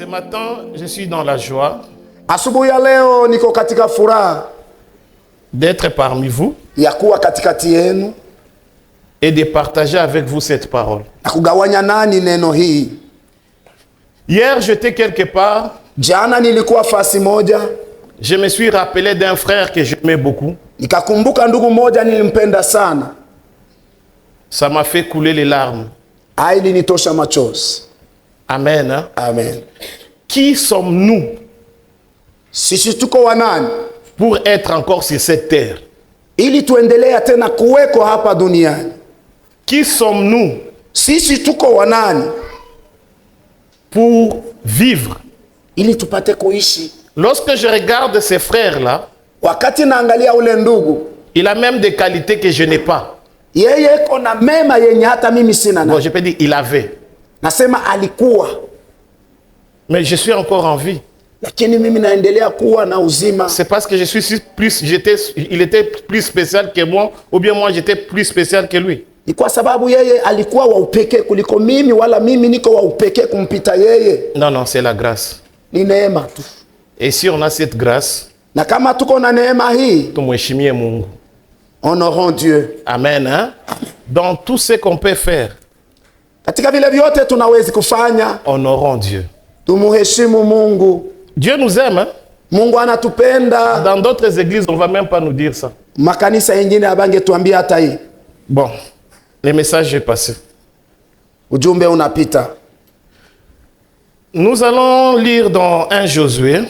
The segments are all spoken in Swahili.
matin, je suis dans la joie Asubuhi ya leo niko katika furaha d'être parmi vous ya kuwa katikati yenu et de partager avec vous cette parole. na kugawanya nani neno hii. Hier, j'étais quelque part. Jana nilikuwa fasi moja, Je me suis rappelé d'un frère que j'aimais beaucoup. nikakumbuka ndugu moja nilimpenda sana. Ça m'a fait couler les larmes. Ilinitosha machozi. Amen. Hein? Amen. Qui sommes-nous Sisi tuko wanani pour être encore sur cette terre? ili tuendelea tena kuweko hapa duniani? Qui sommes-nous Sisi tuko wanani pour vivre? ili tupate kuishi? Lorsque je regarde ces frères-là, Wakati naangalia ule ndugu, il a même des qualités que je n'ai pas. yeye iko na mema yenye hata mimi sina Bon, na. je peux dire il avait. Nasema alikuwa, Mais je suis encore en vie. lakini mimi naendelea kuwa na uzima. C'est parce que je suis plus, il était plus spécial que moi, ou bien moi j'étais plus spécial que lui. Ni kwa sababu yeye alikuwa wa upekee kuliko mimi, wala mimi niko wa upekee kumpita yeye. Non, non, c'est la grâce. Ni neema tu. Et si on a cette grâce, Na kama tuko na neema hii, tumheshimie Mungu. honorons Dieu. Amen. Hein? Dans tout ce qu'on peut faire, Katika vile vyote tunawezi kufanya, honorons Dieu. tumuheshimu Mungu. Dieu nous aime. Hein? Mungu anatupenda. Dans d'autres églises, on ne va même pas nous dire ça. Makanisa yengine abangetuambia hata hii. Bon, le message est passé. Ujumbe unapita. Nous allons lire dans 1 Josué.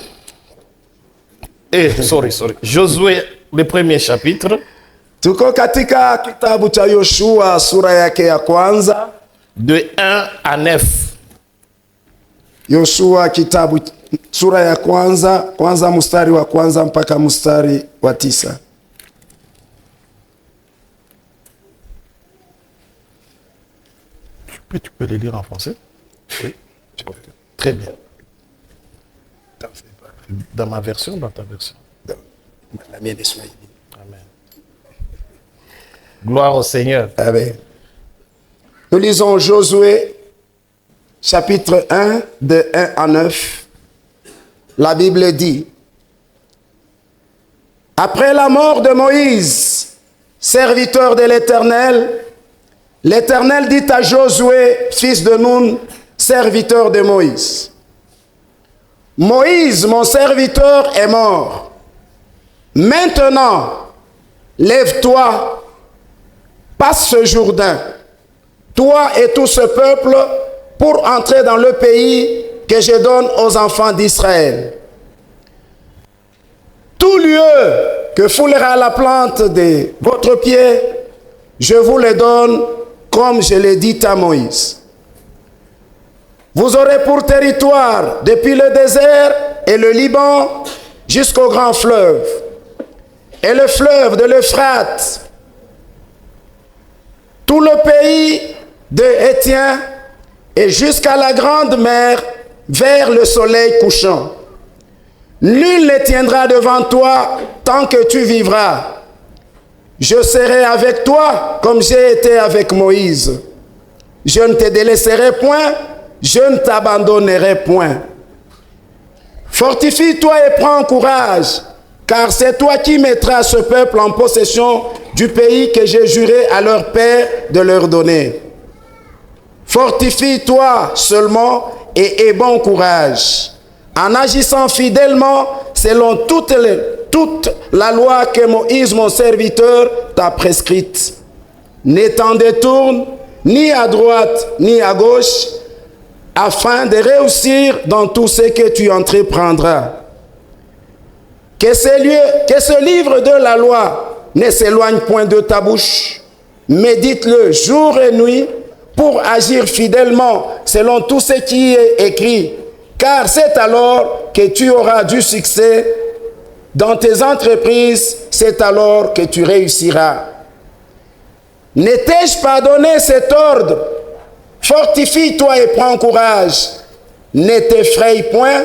Josué, le premier chapitre. Tuko katika kitabu cha Yoshua sura yake ya kwanza. De 1 à 9. Yoshua kitabu sura ya kwanza mstari wa kwanza mpaka mstari wa 9. Tu peux les lire en français? Oui. Très bien. Dans ma version, dans ta version. La mienne est Swahili. Amen. Gloire au Seigneur. Amen. Nous lisons Josué chapitre 1 de 1 à 9. La Bible dit: Après la mort de Moïse, serviteur de l'Éternel, l'Éternel dit à Josué, fils de Nun, serviteur de Moïse: Moïse, mon serviteur, est mort. Maintenant, lève-toi, passe ce Jourdain, toi et tout ce peuple, pour entrer dans le pays que je donne aux enfants d'Israël. Tout lieu que foulera la plante de votre pied, je vous le donne comme je l'ai dit à Moïse. Vous aurez pour territoire depuis le désert et le Liban jusqu'au grand fleuve, et le fleuve de l'Euphrate, tout le pays de Hétien et jusqu'à la grande mer vers le soleil couchant. Nul ne tiendra devant toi tant que tu vivras. Je serai avec toi comme j'ai été avec Moïse. Je ne te délaisserai point, je ne t'abandonnerai point. Fortifie-toi et prends courage, car c'est toi qui mettras ce peuple en possession du pays que j'ai juré à leur père de leur donner. Fortifie-toi seulement et aie bon courage, en agissant fidèlement selon toute la loi que Moïse, mon serviteur, t'a prescrite. Ne t'en détourne ni à droite ni à gauche, afin de réussir dans tout ce que tu entreprendras. Que ce livre de la loi ne s'éloigne point de ta bouche. Médite-le jour et nuit pour agir fidèlement selon tout ce qui est écrit, car c'est alors que tu auras du succès dans tes entreprises, c'est alors que tu réussiras. Ne t'ai-je pas donné cet ordre? Fortifie-toi et prends courage. Ne t'effraie point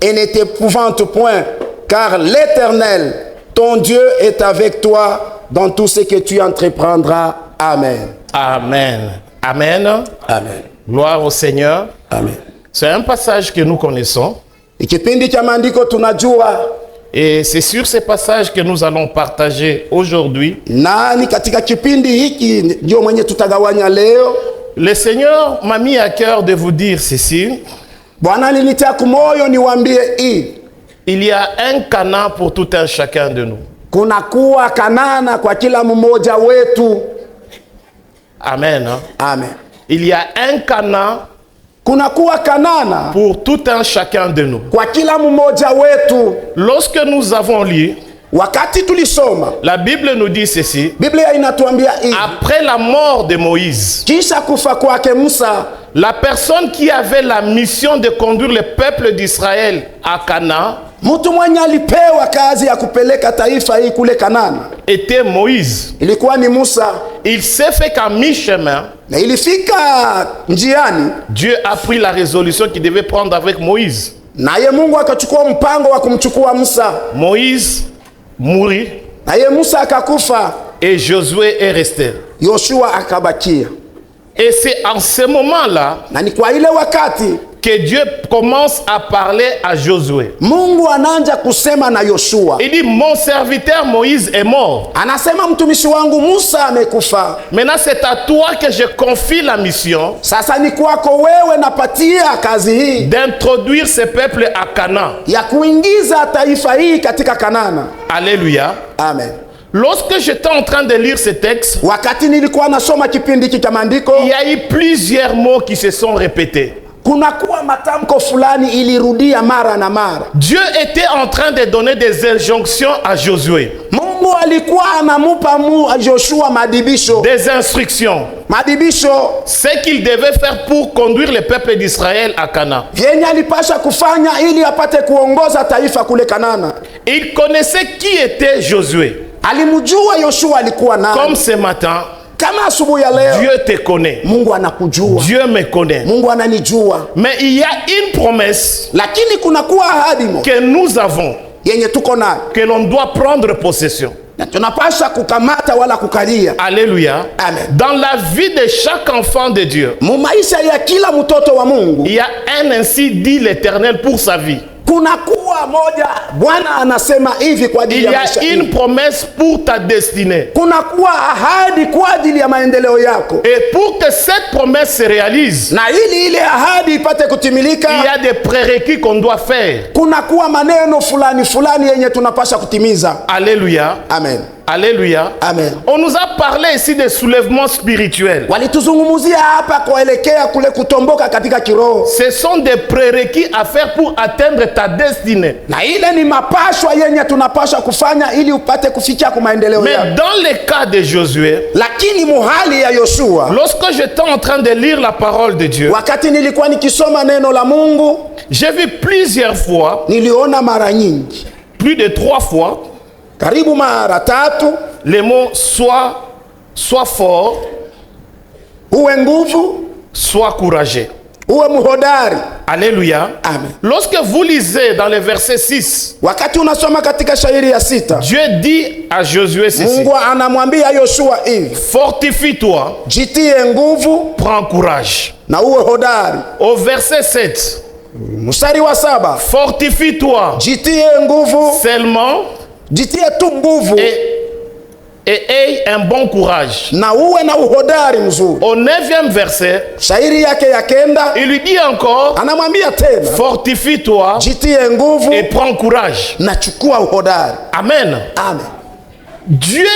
et ne t'épouvante point, car l'Éternel, ton Dieu, est avec toi dans tout ce que tu entreprendras. Amen. Amen. Amen. Amen. Gloire au Seigneur. Amen. C'est un passage que nous connaissons. Ni kipindi cha maandiko tunajua, Et c'est sur ces passages que nous allons partager aujourd'hui. na ni katika kipindi hiki ndio mwenye tutagawanya leo. Le Seigneur m'a mis à cœur de vous dire ceci. Bwana alinitia kumoyo niwaambie hii, Il y a un Canaan pour tout un chacun de nous. kuna kuwa Kanana kwa kila mmoja wetu. Amen. Hein? Amen. Il y a un Canaan Kuna kuwa Kanana pour tout un chacun de nous. kwa kila mmoja wetu. Lorsque nous avons lu, Wakati tulisoma, la Bible nous dit ceci. Biblia inatuambia hivi, Après la mort de Moïse, kisha kufa kwake Musa, la personne qui avait la mission de conduire le peuple d'Israël à Canaan mtu mwenye alipewa kazi ya kupeleka taifa hii kule Kanana était Moïse. ilikuwa ni Musa. Il s'est fait qu'à mi-chemin, Na ilifika njiani, Dieu a pris la résolution qu'il devait prendre avec Moïse. naye Mungu akachukua mpango wa kumchukua Musa, Moïse mourit naye Musa akakufa, et Josué est resté. Yoshua akabakia. Et c'est en ce moment-là Na ni kwa ile wakati que Dieu commence à parler à Josué. Mungu anaanza kusema na Yoshua, Il dit, mon serviteur Moïse est mort. anasema mtumishi wangu Musa amekufa, Maintenant, c'est à toi que je confie la mission sasa ni kwako wewe napatia kazi hii d'introduire ce peuple à Canaan. ya kuingiza taifa hii katika Kanana. Alléluia. Amen. Lorsque j'étais en train de lire ce texte, Wakati nilikuwa nasoma kipindi hiki cha maandiko, il y a eu plusieurs mots qui se sont répétés. kuna kuwa matamko fulani ilirudia mara na mara. Dieu était en train de donner des injonctions à Josué, Mungu alikuwa anamupa Joshua madibisho, des instructions, ce qu'il devait faire pour conduire le peuple d'Israël à Canaan. vyenye alipasha kufanya ili apate kuongoza taifa kule Kanana. Il connaissait qui était Josué. Alimjua Yoshua alikuwa nani. Comme ce matin, Kama asubuhi ya leo, Dieu te connaît. Mungu anakujua, Dieu me connaît. Mungu ananijua. Mais il y a une promesse Lakini kuna kuwa ahadi moja que nous avons, yenye tuko nayo que l'on doit prendre possession. na tunapasha kukamata wala kukalia. Alléluia. Amen. Dans la vie de chaque enfant de Dieu, Mu maisha ya kila mtoto wa Mungu il y a un ainsi dit l'Éternel pour sa vie. kuna kuwa moja, Bwana anasema hivi kwa Il ajili y ya a maisha une hii. promesse pour ta destinée. Kuna kuwa ahadi kwa ajili ya maendeleo yako, Et pour que cette promesse se réalise, na ili ile ahadi ipate kutimilika, il y a des prérequis qu'on doit faire. kuna kuwa maneno fulani fulani yenye tunapasha kutimiza. Alléluia. Amen. Alléluia. Amen. On nous a parlé ici de soulèvement spirituel. Walituzungumzia hapa kuelekea kule kutomboka katika kiroho, Ce sont des prérequis à faire pour atteindre ta destinée. na ile ni mapashwa yenye tunapasha kufanya ili upate kufikia kwa maendeleo Mais yako. dans le cas de Josué, Lakini muhali ya Yoshua, lorsque j'étais en train de lire la parole de Dieu, wakati nilikuwa nikisoma neno la Mungu, j'ai vu plusieurs fois, niliona mara nyingi, plus de 3 fois, karibu mara tatu, les mots sois fort, uwe nguvu, sois courageux. uwe mhodari. Alléluia. Amen. Lorsque vous lisez dans le verset 6, Wakati unasoma katika shairi ya 6, Dieu dit à Josué ceci: Mungu anamwambia Yoshua hivi, fortifie-toi, jitie nguvu prends courage. na uwe hodari. Au verset 7, Mstari wa 7, fortifie-toi jitie nguvu, seulement jitie tu nguvu et aie un bon courage. na uwe na uhodari mzuri. Au 9e verset, Shairi yake ya 9 il lui dit encore, anamwambia tena, fortifie-toi jitie nguvu et prends courage. na chukua uhodari. Amen. Amen. Dieu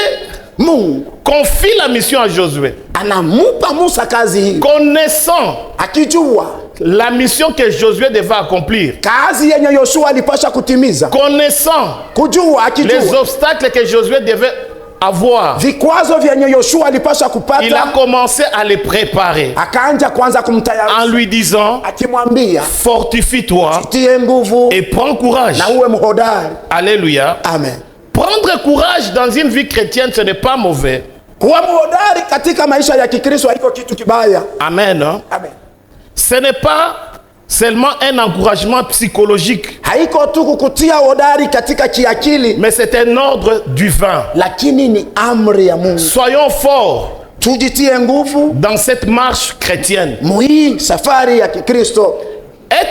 Mungu confie la mission à Josué, anamupa Musa kazi hii, connaissant akijua la mission que Josué devait accomplir, kazi yenye Yoshua alipasha kutimiza, connaissant kujua, les akijua obstacles que Josué devait avoir. vikwazo vyenye Yoshua alipasha Il a kupata, commencé à les préparer akaanja kwanza en kumtayarisha, lui disant, akimwambia fortifie-toi tie nguvu et prends courage. na uwe mhodari. Alléluia. Amen. Prendre courage dans une vie chrétienne, ce n'est pas mauvais. Kuwa mhodari katika maisha ya Kikristo haiko kitu kibaya. Amen. Hein? Amen. Ce n'est pas seulement un encouragement psychologique, Haiko tu kukutia hodari katika kiakili, mais c'est un ordre divin. lakini ni amri ya Mungu. Soyons forts Tujitie nguvu dans cette marche chrétienne. muhii safari ya Kikristo.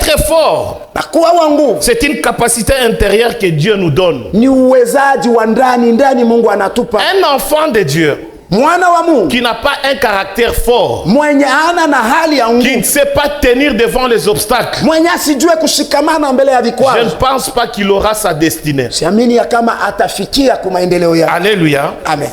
Être fort, Na kuwa wa nguvu c'est une capacité intérieure que Dieu nous donne. ni uwezaji wa ndani ndani Mungu anatupa. Un enfant de Dieu Mwana wa Mungu qui n'a pas un caractère fort, mwenye ana na hali ya qui ne nguvu, sait pas tenir devant les obstacles, mwenye asijue kushikamana mbele ya je ne vikwazo, pense pas qu'il aura sa destinée. siamini ya kama atafikia kwa maendeleo yake. Alléluia. Amen.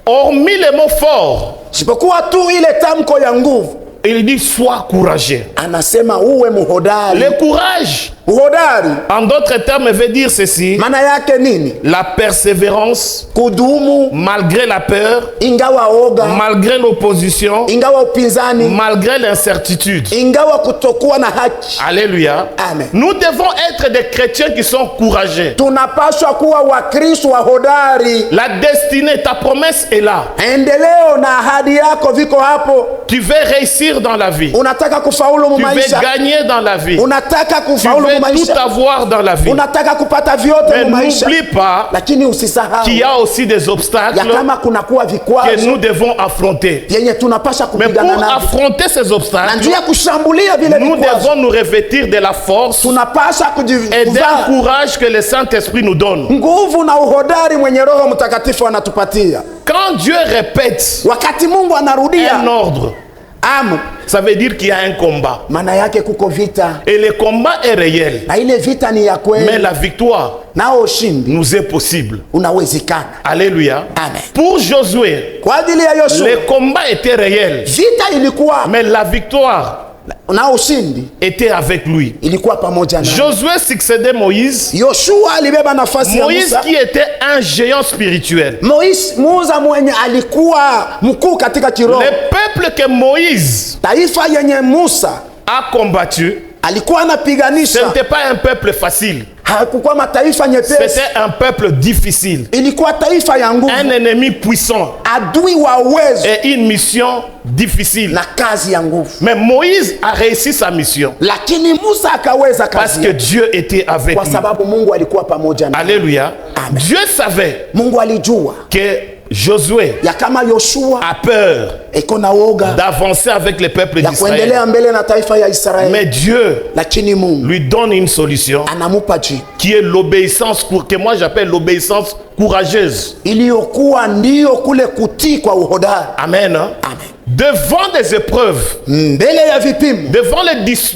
Hormis les mots forts, Sipokuwa tu ile tamko ya nguvu, il dit sois courageux. anasema uwe muhodari. Le courage, Uhodari en d'autres termes, veut dire ceci: maana yake nini? la persévérance, Kudumu malgré la peur, ingawa oga, malgré l'opposition, ingawa upinzani, malgré l'incertitude. ingawa kutokuwa na haki. Alléluia. Amen. Nous devons être des chrétiens qui sont courageux. Tunapaswa kuwa Wakristo wahodari. La destinée, ta promesse est là. Endeleo na ahadi yako viko hapo. Tu veux réussir dans la vie. Unataka kufaulu mu Tu veux maisha, gagner dans la vie. unataka Tu kufaulu mu veux tout maisha, avoir dans la vie. unataka kupata vyote Mais mu maisha, n'oublie pas lakini usisahau qu'il y a aussi des obstacles ya kama kunakuwa que vikwazo nous devons affronter. yenye tunapasha Mais pour kupigana navyo, affronter ces na obstacles, njia ya kushambulia vile nous vikwazo devons nous revêtir de la force tunapasha et d'un kujivaa courage que le Saint-Esprit nous donne. nguvu na uhodari mwenye Roho Mtakatifu anatupatia. Quand Dieu répète Wakati Mungu anarudia un ordre, amri, ça veut dire qu'il y a un combat. maana yake kuko vita, Et le combat est réel. na ile vita ni ya Mais kweli, la victoire nao ushindi nous est possible. unawezekana. Alléluia. Amen. Pour Josué, Kwa ajili ya Yoshua le combat était réel. vita ilikuwa Mais la victoire na ushindi était avec lui. ilikuwa pamoja na Josué succédait Moïse. Yoshua. Alibeba nafasi ya Moïse Musa. qui était un géant spirituel. Musa mwenye alikuwa mkuu katika kiroho. Le peuple que Moïse Taifa yenye Musa a combattu, alikuwa ce anapiganisha n'était pas un peuple facile. hakukuwa mataifa nyepesi, C'était un peuple difficile. ilikuwa taifa ya nguvu, Un ennemi puissant adui wa uwezo et une mission difficile. na kazi ya nguvu. Mais Moïse a réussi sa mission Lakini Musa akaweza parce kazi que yake, Dieu était avec kwa lui. sababu Mungu alikuwa pamoja naye. Alléluia. Amen. Dieu savait Mungu alijua que Josué ya kama Yoshua a peur iko na woga d'avancer avec le peuple ya d'Israël. kuendelea mbele na taifa ya Israeli, Mais Dieu lakini Mungu lui donne une solution anamupa jibu qui est l'obéissance, que moi j'appelle l'obéissance courageuse. iliyokuwa ndiyo kule kutii kwa uhodari. Amen. Hein? Amen. Devant des épreuves, Mbele ya vipimo, devant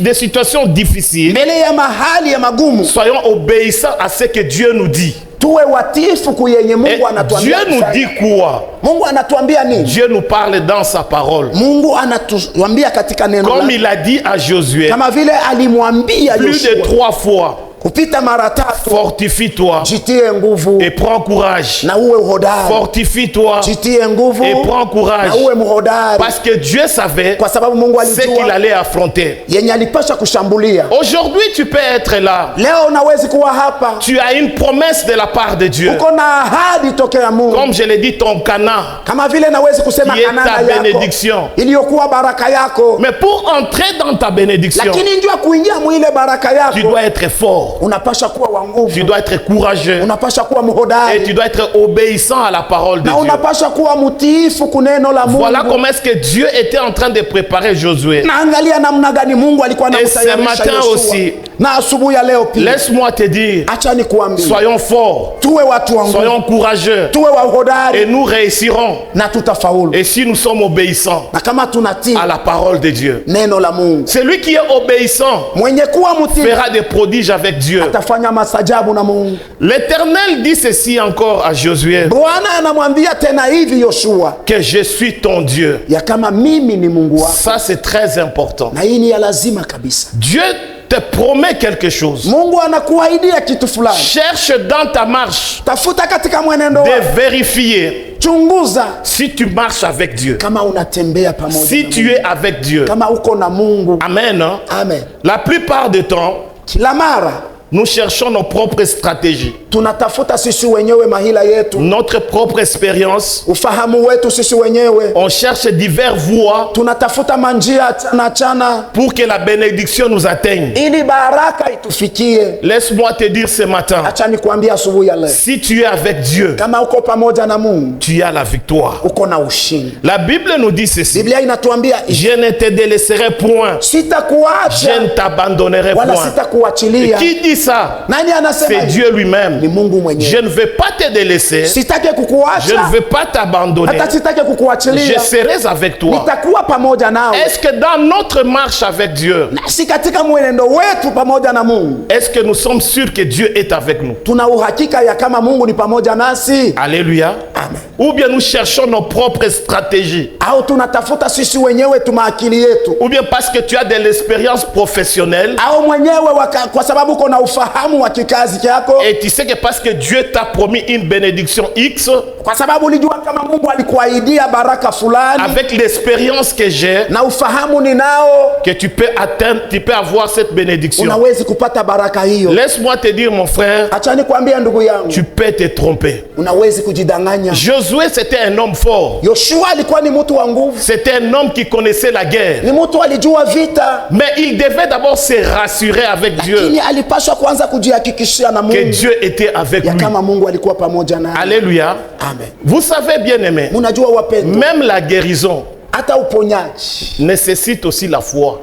des situations difficiles, mbele ya mahali ya magumu, soyons obéissants à ce que Dieu nous dit. tuwe watiifu kuyenye Et Mungu Dieu anatuambia. nous dit quoi? Mungu anatuambia nini? Dieu nous parle dans sa parole. Mungu anatuambia katika neno Comme lake, il a dit à Josué, kama vile alimwambia plus de Yoshua 3 fois, kupita mara 3, fortifie-toi jitie nguvu et prends courage. na uwe uhodari. Fortifie-toi Jitie nguvu et prends courage. na uwe mhodari, Parce que Dieu savait kwa sababu Mungu ce qu'il alijua allait affronter. yenye alipasha kushambulia. Aujourd'hui, tu peux être là. Leo unawezi kuwa hapa, Tu as une promesse de la part de Dieu. uko na ahadi tokea Mungu, Comme je l'ai dit, ton Canaan. kama vile nawezi kusema Qui est Kanana ta yako bénédiction. iliyokuwa baraka yako, Mais pour entrer dans ta bénédiction, lakini njua kuingia mwile baraka tu yako dois être fort. unapasha kuwa wa Tu nguvu, dois être courageux. unapasha kuwa Et tu mhodari, dois être obéissant à la parole de na Dieu. unapasha kuwa mtiifu kuneno la Voilà Mungu. comment est-ce que Dieu était en train de préparer Josué. Na angalia namna gani Mungu alikuwa Et ce anamtayarisha matin Yoshua. aussi, Na asubuhi ya leo pia, laisse-moi te dire, acha nikuambie, soyons forts, tuwe watu wa nguvu, soyons courageux, tuwe wa et uhodari nous réussirons. na tutafaulu. Et si nous sommes obéissants Na kama tunatii à la parole de Dieu, neno la Mungu, celui qui est obéissant mwenye kuwa mtii fera des prodiges avec Dieu. atafanya masajabu na Mungu. L'Éternel dit ceci encore à Josué, Bwana anamwambia tena hivi Yoshua, que je suis ton Dieu. ya kama mimi ni Mungu wako. Ça, c'est très important. Na hii ni ya lazima kabisa. Dieu te promet quelque chose. Mungu anakuahidia kitu fulani. Cherche dans ta marche Tafuta katika mwenendo de wako, vérifier chunguza si tu marches avec Dieu, kama unatembea pamoja si na tu Mungu, es avec Dieu. kama uko na Mungu. Amen. Hein? Amen. La plupart du temps, Kila mara Nous cherchons nos propres stratégies, tunatafuta sisi wenyewe mahila yetu, notre propre expérience. ufahamu wetu sisi wenyewe. On cherche diverses voies Tunatafuta manjia chana pour que la bénédiction nous atteigne. ili baraka itufikie. Laisse-moi te dire ce matin, Acha nikwambie asubuhi ya leo, si tu es avec Dieu, kama uko pamoja na Mungu tu as la victoire. uko na ushindi. La Bible nous dit ceci: Biblia inatuambia je ne te délaisserai point, je sitakuacha ne t'abandonnerai wala point. sitakuachilia. Qui dit ça? Nani anasema C'est hivi? Dieu lui-même. Ni Mungu mwenyewe. Je ne vais pas te délaisser, Sitaki je ne kukuacha vais pas t'abandonner, hata sitaki je kukuachilia, serai avec toi. nitakuwa pamoja nawe. Est-ce que dans notre marche avec Dieu, Nasi katika mwenendo wetu pamoja na Mungu est-ce que nous sommes sûrs que Dieu est avec nous? tuna uhakika ya kama Mungu ni pamoja nasi? Alléluia. Amen. Ou bien nous cherchons nos propres stratégies, Au tunatafuta sisi wenyewe tumaakili yetu, ou bien parce que tu as de l'expérience professionnelle au mwenyewe kwa sababu uko na ufahamu wa kikazi chako, et tu sais que parce que Dieu t'a promis une bénédiction X, kwa sababu ulijua kama Mungu alikuahidia baraka fulani, avec l'expérience que j'ai, na ufahamu ninao, que tu peux atteindre, tu peux avoir cette bénédiction. unawezi kupata baraka hiyo. Laisse-moi te dire, mon frère, Acha nikwambie ndugu yangu, tu peux te tromper. unawezi kujidanganya. Josué, c'était un homme fort. Yoshua alikuwa ni mtu wa nguvu, C'était un homme qui connaissait la guerre. ni mtu alijua vita, Mais il devait d'abord se rassurer avec Dieu lakini alipaswa kwanza kujihakikishia na que Mungu Dieu était avec ya lui. kama Mungu alikuwa pamoja naye. Alléluia. Amen. Vous savez, bien aimé, Munajua wapendwa, même la guérison hata uponyaji nécessite aussi la foi.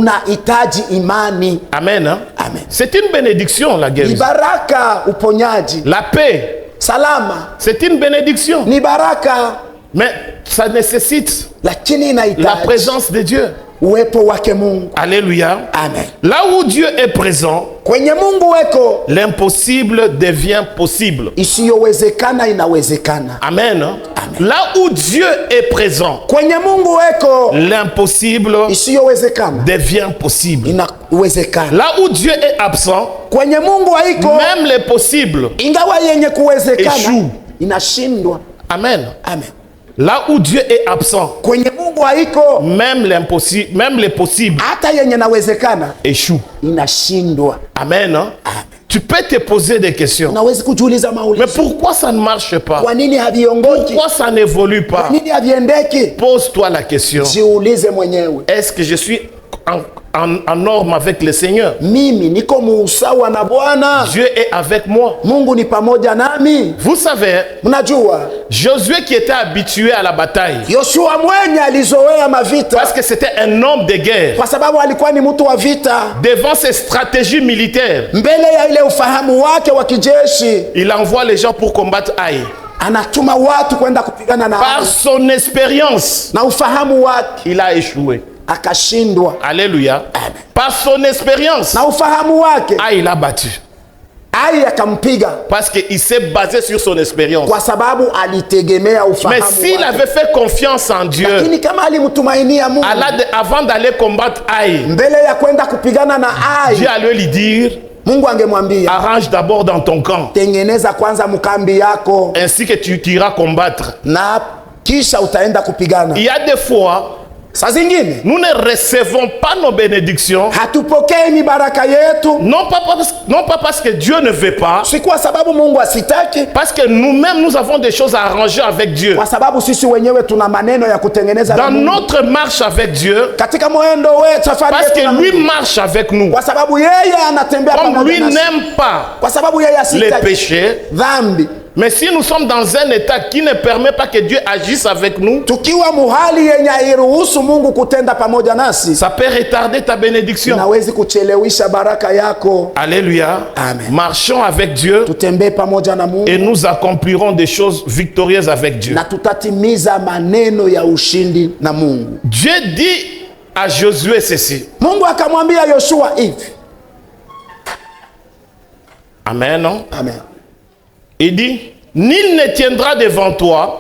unahitaji imani. Amen. Hein? Amen. C'est une bénédiction, la Ni guérison. baraka uponyaji. La paix, Salama c'est une bénédiction. ni baraka, Mais ça nécessite lakini la inahitaji présence de Dieu. uwepo wake Mungu. Alléluia. Amen. Là où Dieu est présent, Kwenye Mungu weko l'impossible devient possible. isiyowezekana inawezekana. Amen. Là où Dieu est présent, Kwenye Mungu weko l'impossible isiyowezekana devient possible. inawezekana. Là où Dieu est absent, Kwenye Mungu haiko, même les possibles. ingawa yenye kuwezekana Échoue. inashindwa. Amen. Amen. Là où Dieu est absent, Kwenye Mungu haiko, même l'impossible, même les possibles hata yenye nawezekana échouent. inashindwa. Amen. Hein? Tu peux te poser des questions. Unawezi kujiuliza Mais maulizo, pourquoi ça ne marche pas? kwa nini haviongoki? Pourquoi ça n'évolue pas? Kwa nini haviendeki? Pose-toi la question. Jiulize mwenyewe, Est-ce que je suis en norme avec le Seigneur? mimi niko muusawa na Bwana? Dieu est avec moi. Mungu ni pamoja nami? Vous savez, Mnajua Josué qui était habitué à la bataille, Yoshua mwenye alizoea mavita, parce que c'était un homme de guerre, kwa sababu alikuwa ni mtu wa vita. devant ses stratégies militaires, Mbele ya ile ufahamu wake wa kijeshi, il envoie les gens pour combattre Aïe. anatuma watu kwenda kupigana na Par Ai. son expérience, Na ufahamu wake il a échoué. akashindwa. Alléluia. Par son expérience, Na ufahamu wake Aïe l'a battu. Ai akampiga Parce qu'il s'est basé sur son expérience. kwa sababu alitegemea Mais ufahamu s'il wake. avait fait confiance en Dieu, Lakini kama alimtumainia Mungu, avant d'aller combattre Aïe, mbele ya kwenda kupigana na Dieu Ai, allait lui dire, Mungu angemwambia arrange d'abord dans ton camp, tengeneza kwanza mkambi yako ainsi que tu iras combattre. na kisha utaenda kupigana. Il y a des fois, Saa zingine nous ne recevons pas nos bénédictions, hatupokei mibaraka yetu, non pas parce que Dieu ne veut pas, si kwa sababu Mungu asitaki, parce que nous-mêmes, nous avons des choses à arranger avec Dieu. kwa sababu sisi wenyewe tuna maneno ya kutengeneza na Dans Mungu. notre marche avec Dieu, Katika mwendo wetu, safari parce yetu na que lui Mungu, marche avec nous. kwa sababu yeye anatembea Comme pamoja lui nasi, n'aime pas kwa sababu yeye les asitaki péchés, dhambi. mais si nous sommes dans un état qui ne permet pas que Dieu agisse avec nous, Tukiwa muhali yenye hairuhusu Mungu kutenda pamoja nasi, ça peut retarder ta bénédiction. nawezi kuchelewesha baraka yako. Alléluia. Amen. Marchons avec Dieu Tutembee pamoja na Mungu et nous accomplirons des choses victorieuses avec Dieu. na tutatimiza maneno ya ushindi na Mungu. Dieu dit à Josué ceci. Mungu akamwambia Yoshua hivi. Amen. Non? Amen. Il dit, nul ne tiendra devant toi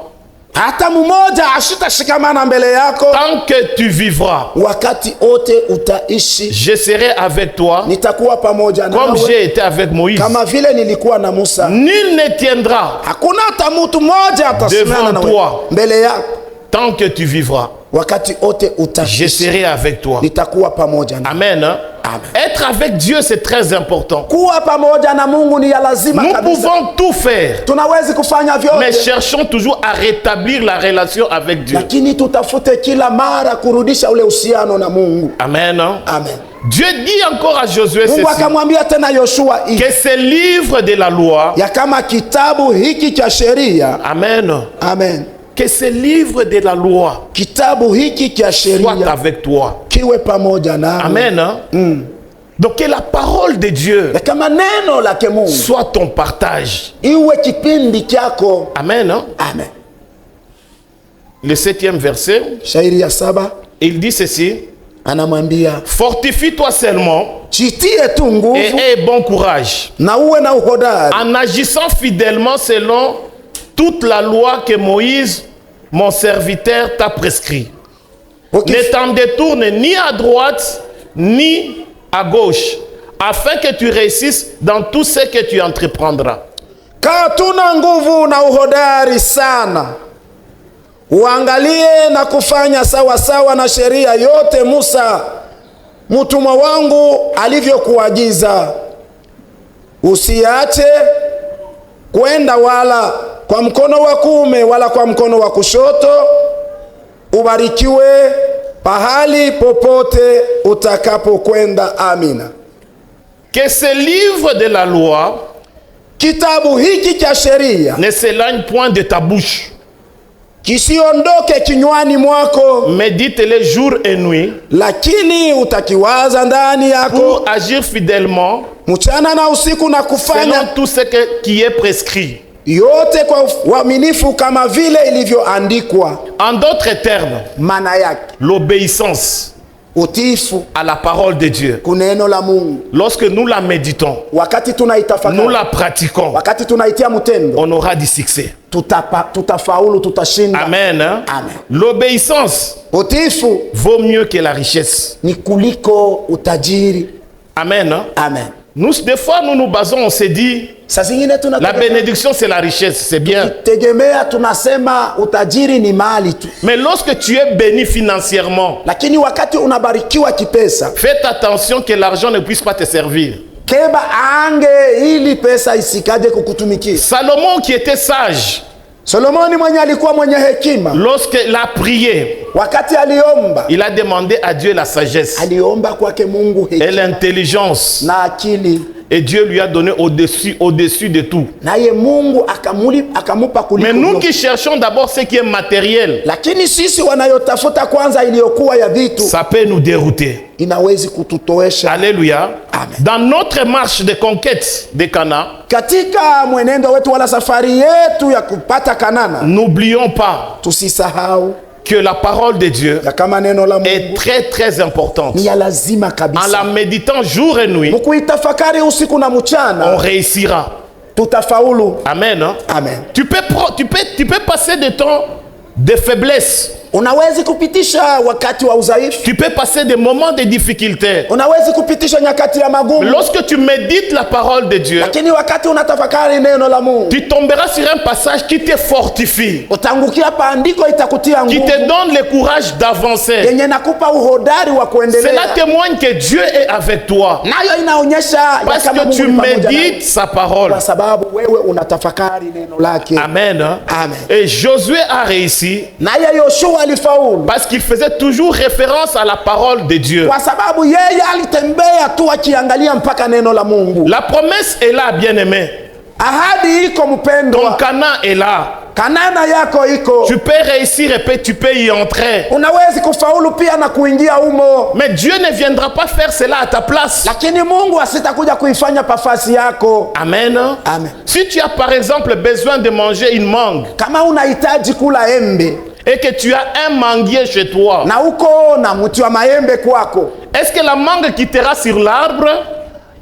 Hata mmoja ashitashikamana mbele yako tant que tu vivras. wakati ote utaishi. Je serai avec toi Nitakuwa pamoja comme nawe j'ai été avec Moïse. kama vile nilikuwa na Musa. Nul ne tiendra Hakuna hata mtu mmoja atasimama Devant na toi. wewe mbele yako tant que tu vivras. wakati ote Je utaishi. serai avec toi. Nitakuwa pamoja nawe. Amen. Hein? Amen. Être avec Dieu, c'est très important. Kuwa pamoja na Mungu ni ya lazima Nous kabisa. pouvons tout faire, Tunawezi kufanya mais vyote, cherchons toujours à rétablir la relation avec Dieu. lakini tutafute kila mara kurudisha ule uhusiano na Mungu. Amen. Hein? Amen. Dieu dit encore à Josué Mungu ceci, akamwambia tena Yoshua que ce livre de la loi, ya kama kitabu hiki cha sheria. Amen, Amen. que ce livre de la loi Kitabu hiki cha soit sheria avec toi. kiwe pamoja nawe. Amen. Hein? Donc que la parole de Dieu Ya kama neno lake Mungu soit ton partage. iwe kipindi chako. Amen. Hein? Amen. Le 7e verset, Shairi ya 7 il dit ceci, anamwambia fortifie-toi seulement jitie tu nguvu et aie bon courage, na uwe na uhodari en agissant fidèlement selon toute la loi que Moïse, mon serviteur, t'a prescrit. Ne t'en détourne ni à droite ni à gauche, afin que tu réussisses dans tout ce que tu entreprendras. Kaa tuna nguvu na uhodari sana, uangalie na kufanya sawa sawa na sheria yote Musa mtumwa wangu alivyokuagiza. Usiache kwenda wala kwa mkono wa kuume wala kwa mkono wa kushoto. Ubarikiwe pahali popote utakapokwenda. Amina. Que ce livre de la loi Kitabu hiki cha sheria ne s'éloigne point de ta bouche, kisiondoke kinywani mwako, médite-le jour et nuit, lakini utakiwaza ndani yako pour agir fidèlement mchana na usiku, na selon kufanya tout ce qui est prescrit. yote kwa uaminifu kama vile ilivyoandikwa. En d'autres termes, Maana yake l'obéissance utiifu à la parole de Dieu, kuneno la Mungu, lorsque nous la méditons, wakati nous tunaitafakari, la pratiquons, wakati tunaitia mtendo, on aura du succès. tutafaulu, tutashinda. Amen. Hein? Amen. L'obéissance Utiifu vaut mieux que la richesse. ni kuliko utajiri. Amen. Hein? Amen. Nous, des fois, nous nous basons, on se dit, Saa zingine la bénédiction, c'est la richesse, c'est bien. tegemea, tunasema utajiri ni mali tu, Mais lorsque tu es béni financièrement, lakini wakati unabarikiwa kipesa, faites attention que l'argent ne puisse pas te servir. keba ange ili pesa isikaje kukutumikia. Salomon, qui était sage, Solomoni mwenye alikuwa mwenye hekima, lorsqu'il a prié, wakati aliomba, il a demandé à Dieu la sagesse aliomba kwake Mungu et hekima l'intelligence. na akili, Et Dieu lui a donné au-dessus de tout. naye Mungu akamupa Mais kuliko nous vyote. qui cherchons d'abord ce qui est matériel, Lakini sisi wanayotafuta kwanza iliyokuwa ya vitu, ça peut nous dérouter. inawezi kututoesha. Alléluia. Amen. Dans notre marche de conquête de Canaan, Katika mwenendo wetu wala safari yetu ya kupata Kanana, n'oublions pas tusisahau que la parole de Dieu ya kama neno la est Mungu très très importante. ni ya lazima En kabisa. la méditant jour et nuit, Mkuitafakari usiku na on mchana, réussira. tutafaulu. Amen. Hein? Amen. Tu peux passer des temps de faiblesse. Unawezi kupitisha wakati wa udhaifu, Tu peux passer des moments de difficulté. unawezi kupitisha nyakati ya magumu, Lorsque tu médites la parole de Dieu, lakini wakati unatafakari neno la Mungu, tu tomberas sur un passage qui te fortifie, utangukia paandiko itakutia qui nguvu, te donne le courage d'avancer. yenye nakupa uhodari wa Cela kuendelea. témoigne que Dieu est avec toi. Nayo inaonyesha ya Parce kama que Mungu tu ni pamoja nawe, médites sa parole. kwa sababu wewe unatafakari neno lake. Amen. Hein? Amen. Et Josué a réussi Naye Yoshua alifaulu parce qu'il faisait toujours référence à la parole de Dieu. kwa sababu yeye alitembea tu akiangalia mpaka neno la Mungu. La promesse est là, bien-aimé. Ahadi iko Ton mpendwa, Canaan est là. Kanana yako iko, Tu peux réussir et puis tu peux y entrer. unawezi kufaulu pia na kuingia humo, Mais Dieu ne viendra pas faire cela à ta place. lakini Mungu asitakuja kuifanya pafasi yako. Amen. Amen. Si tu as par exemple besoin de manger une mangue Kama unahitaji kula embe et que tu as un manguier chez toi, na uko na mti wa maembe kwako, est-ce que la mangue quittera sur l'arbre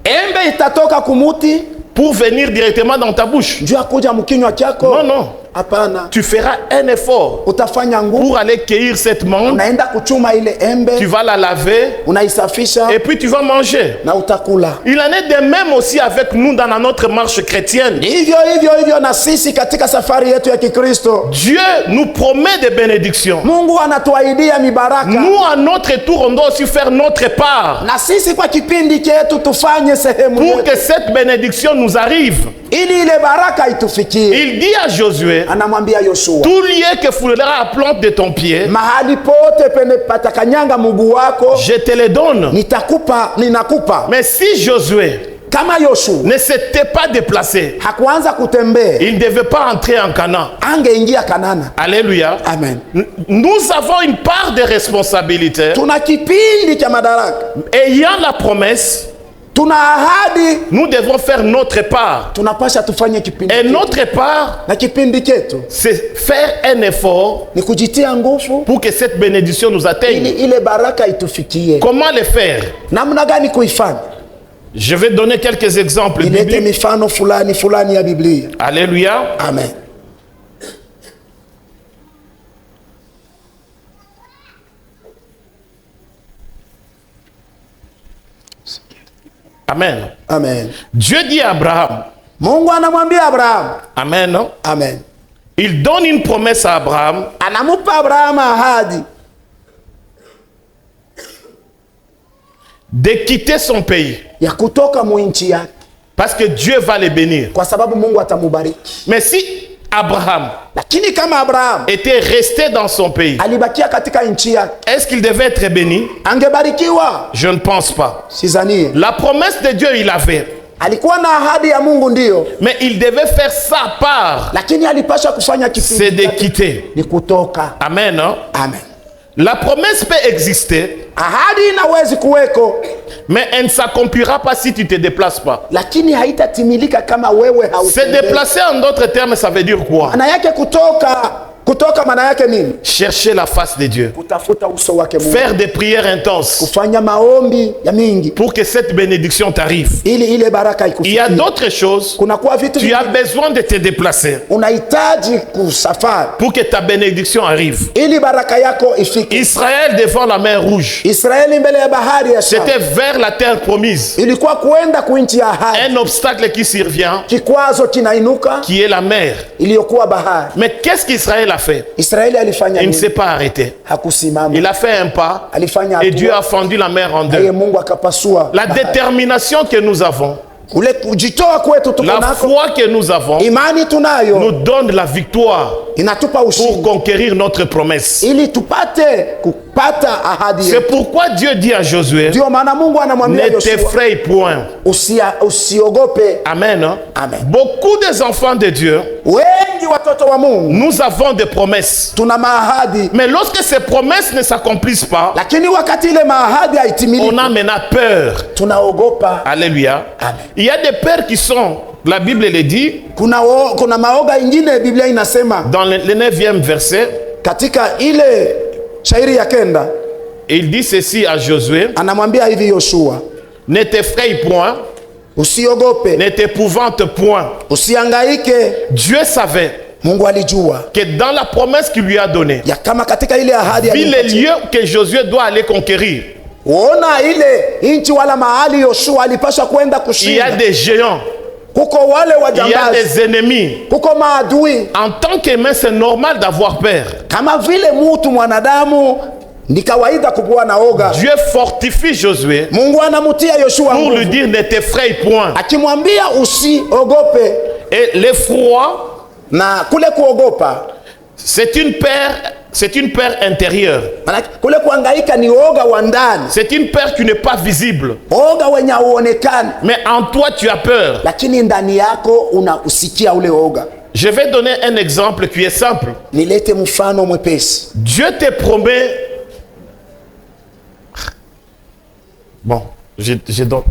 embe itatoka kumuti pour venir directement dans ta bouche? njoo kuja mkinywa chako? Non, non. Hapana. Tu feras un effort Utafanya nguvu, pour aller cueillir cette mangue. unaenda kuchuma ile embe, Tu vas la laver unaisafisha et puis tu vas manger. na utakula. Il en est de même aussi avec nous dans notre marche chrétienne. Hivyo na sisi katika safari yetu ya Kikristo. Dieu nous promet des bénédictions. Mungu anatuahidia mibaraka. Nous, à notre tour, on doit aussi faire notre part Na sisi kwa kipindi chetu tufanye sehemu pour yetu, que cette bénédiction nous arrive. ili ile baraka itufikie. Il dit à Josué, Anamwambia Yoshua, tout lieu que foulera la plante de ton pied, mahali pote pene patakanyanga mguu wako, je te le donne. ninakupa. Mais si Josué Kama Yoshua ne s'était pas déplacé, hakuanza kutembea, il ne devait pas entrer en Canaan. angeingia Kanana. Alléluia. Amen. Nous avons une part de responsabilité. Tuna kipindi cha madaraka, Ayant la promesse, tuna ahadi, nous devons faire notre part. tunapasha tufanye kipindi Et chetu. notre part, Na kipindi chetu c'est faire un effort ni kujitia nguvu pour que cette bénédiction nous ili atteigne. ile baraka itufikie. Comment le faire? Namna gani kuifanya? Je vais donner quelques exemples Ilete bibliques. mifano fulani ya Biblia. Alléluia. Amen. Amen. Amen. Dieu dit à Abraham, Mungu anamwambia Abraham. Amen, non? Amen. Il donne une promesse à Abraham Anamupa Abraham ahadi de quitter son pays ya kutoka mu nchi yake, parce que Dieu va les bénir. kwa sababu Mungu atamubariki. Mais si Abraham Lakini kama Abraham était resté dans son pays, alibakia katika nchi yake, est-ce qu'il devait être béni? angebarikiwa? Je ne pense pas. Sizanie. La promesse de Dieu, il avait. Alikuwa na ahadi ya Mungu ndio, Mais il devait faire sa part, lakini alipaswa kufanya c'est kipindi de chake quitter. ni kutoka. Amen, non? Amen. La promesse peut exister, Ahadi inawezi kuweko, mais elle ne s'accomplira pas si tu ne te déplaces pas. lakini haitatimilika kama wewe Se hautembei. déplacer, en d'autres termes, ça veut dire quoi? Maana yake kutoka maana yake nini? Chercher la face de Dieu. Kutafuta uso wake Mungu. Faire des prières intenses Kufanya maombi ya mingi pour que cette bénédiction t'arrive. ili ile baraka Il y a ikufikie. d'autres choses. Kuna kuwa vitu Tu as vingi besoin de te déplacer unahitaji kusafari pour que ta bénédiction arrive. ili baraka yako ifike. Israël devant la mer Rouge, Israeli mbele ya bahari ya Shamu c'était vers la terre promise. ilikuwa kuenda kuinchi ya ahadi. Un obstacle qui survient, Kikwazo kinainuka qui est la mer. iliyokuwa bahari. Mais qu'est-ce qu'Israël a fait? Israeli alifanya Il ne nini? s'est pas arrêté. Hakusimama. Il a fait un pas Alifanya et Dieu hatua, a fendu la mer en naye deux. Mungu akapasua La bahari. détermination que nous avons, Kule kujitoa kwetu tuko la nako, foi que nous avons, imani tunayo, nous donne la victoire inatupa pour ushindi conquérir notre promesse. ili tupate kupata ahadi C'est yetu. pourquoi Dieu dit à Josué, Ndio maana Mungu anamwambia ne Yoshua, t'effraie point. usiogope. Amen, hein? Amen. Beaucoup des enfants de Dieu, Wengi watoto wa Mungu nous avons des promesses. tuna maahadi, Mais lorsque ces promesses ne s'accomplissent pas, lakini wakati ile maahadi on haitimiliki a maintenant peur. tunaogopa. Alléluia. Amen. Il y a des peurs qui sont, la Bible le dit, Kuna maoga ingine Biblia inasema dans le 9e verset, katika ile shairi ya kenda, il dit ceci à Josué, anamwambia hivi Yoshua, ne t'effraie point, usiogope, ne t'épouvante point. usiangaike. Dieu savait Mungu alijua que dans la promesse qu'il lui a donnée, ya kama katika ile ahadi vu les alimpatia, lieux que Josué doit aller conquérir, uona ile inchi wala mahali Yoshua alipaswa kwenda il y a kushinda, des géants, kuko wale il y a wajambazi, des ennemis. kuko maadui. En tant qu'humain, c'est normal d'avoir peur. Kama vile mutu mwanadamu ni kawaida kukuwa na oga. Dieu fortifie Josué Mungu anamutia Yoshua pour lui nguvu, dire ne t'effraie point. akimwambia usiogope. Et l'effroi, Na kule kuogopa, c'est une peur intérieure. maana kule kuangaika ni oga wa ndani, C'est une peur qui n'est pas visible. oga wenye hauonekani, Mais en toi, tu as peur. lakini ndani yako unausikia ule oga. Je vais donner un exemple qui est simple. Nilete mfano mwepesi. Dieu te promet... Bon, je donne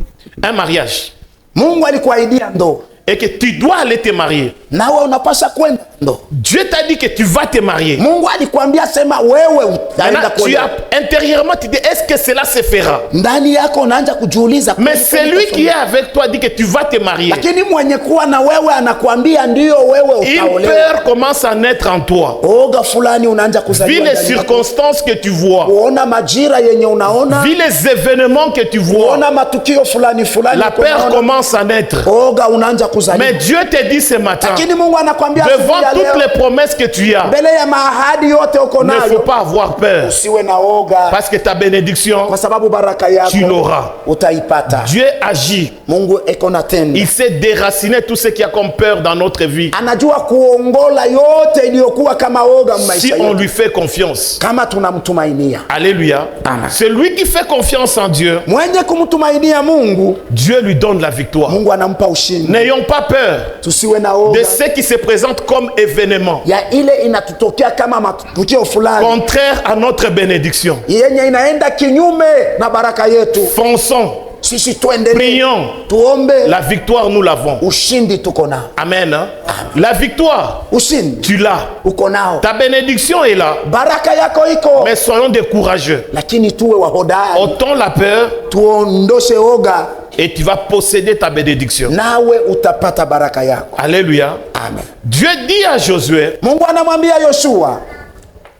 un mariage. Mungu alikuahidia ndoa, et que tu dois aller te marier. nawe unapasha kwenda ndo. Dieu t'a dit que tu vas te marier. Mungu alikwambia sema wewe utaenda Maintenant, tu kwenda. as intérieurement tu dis, est-ce que cela se fera? Ndani yako unaanza kujiuliza. Mais celui qui est avec toi dit que tu vas te marier. Lakini mwenye kuwa na wewe anakuambia ndio wewe Une utaolewa. peur commence à naître en toi. Oga fulani unaanza Vis kuzaliwa. les ndani yako. circonstances que tu vois. Kuona majira yenye unaona. Vis les événements que tu vois. Kuona matukio fulani fulani. La peur kunaona. commence à naître. Oga unaanza kuzaliwa. Mais Dieu te dit ce matin, Lakini Mungu anakuambia devant siku ya toutes leo, les promesses que tu as, mbele ya mahadi yote uko il ne faut nayo, pas avoir peur. usiwe na oga, Parce que ta bénédiction, kwa sababu baraka tu yako l'auras. utaipata. Dieu agit. Mungu eko na tenda. Il sait déraciner tout ce qui a comme peur dans notre vie. Anajua kuongola yote iliyokuwa kama oga Si maisha on yetu, lui fait confiance. kama tunamtumainia. Alléluia. Amen. Celui qui fait confiance en Dieu, Mwenye kumtumainia Mungu, Dieu lui donne la victoire. Mungu anampa ushindi. N'ayons pas peur Tusiwe na de oga ce qui se présente comme événement ya ile inatutokea kama matukio fulani contraire à notre bénédiction. yenye inaenda kinyume na baraka yetu. Fonçons, Sisi tuendelee, prions. tuombe, La victoire, nous l'avons. ushindi tuko nao. Amen. Hein? La victoire, Ushindi tu l'as. uko nao, Ta bénédiction est là. baraka yako iko, Mais soyons des courageux. lakini tuwe wahodari, Ôtons la peur tuondoshe oga, et tu vas posséder ta bénédiction. nawe utapata baraka yako. Alléluia. Amen. Dieu dit à Josué Mungu anamwambia Yoshua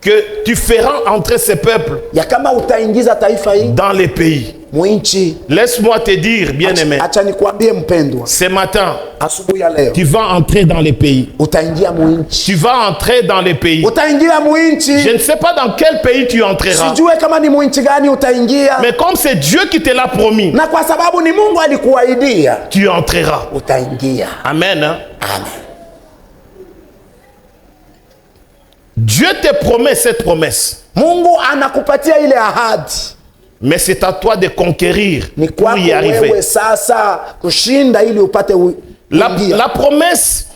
que tu feras entrer ces peuples ya kama utaingiza taifa hii dans les pays. muinchi. Laisse-moi te dire, bien-aimé, Acha nikwambie mpendwa, ce matin, asubuhi ya leo tu vas entrer dans les pays. utaingia muinchi, Tu vas entrer dans les pays. utaingia muinchi. Je ne sais pas dans quel pays tu entreras. Sijue kama ni muinchi gani utaingia, Mais comme c'est Dieu qui te l'a promis, na kwa sababu ni Mungu alikuahidia, tu entreras. utaingia. Amen. Hein? Amen. Dieu te promet cette promesse. Mungu anakupatia ile ahadi, Mais c'est à toi de conquérir ni pour kwako y arriver. wewe sasa kushinda ili upate kuingia. La promesse,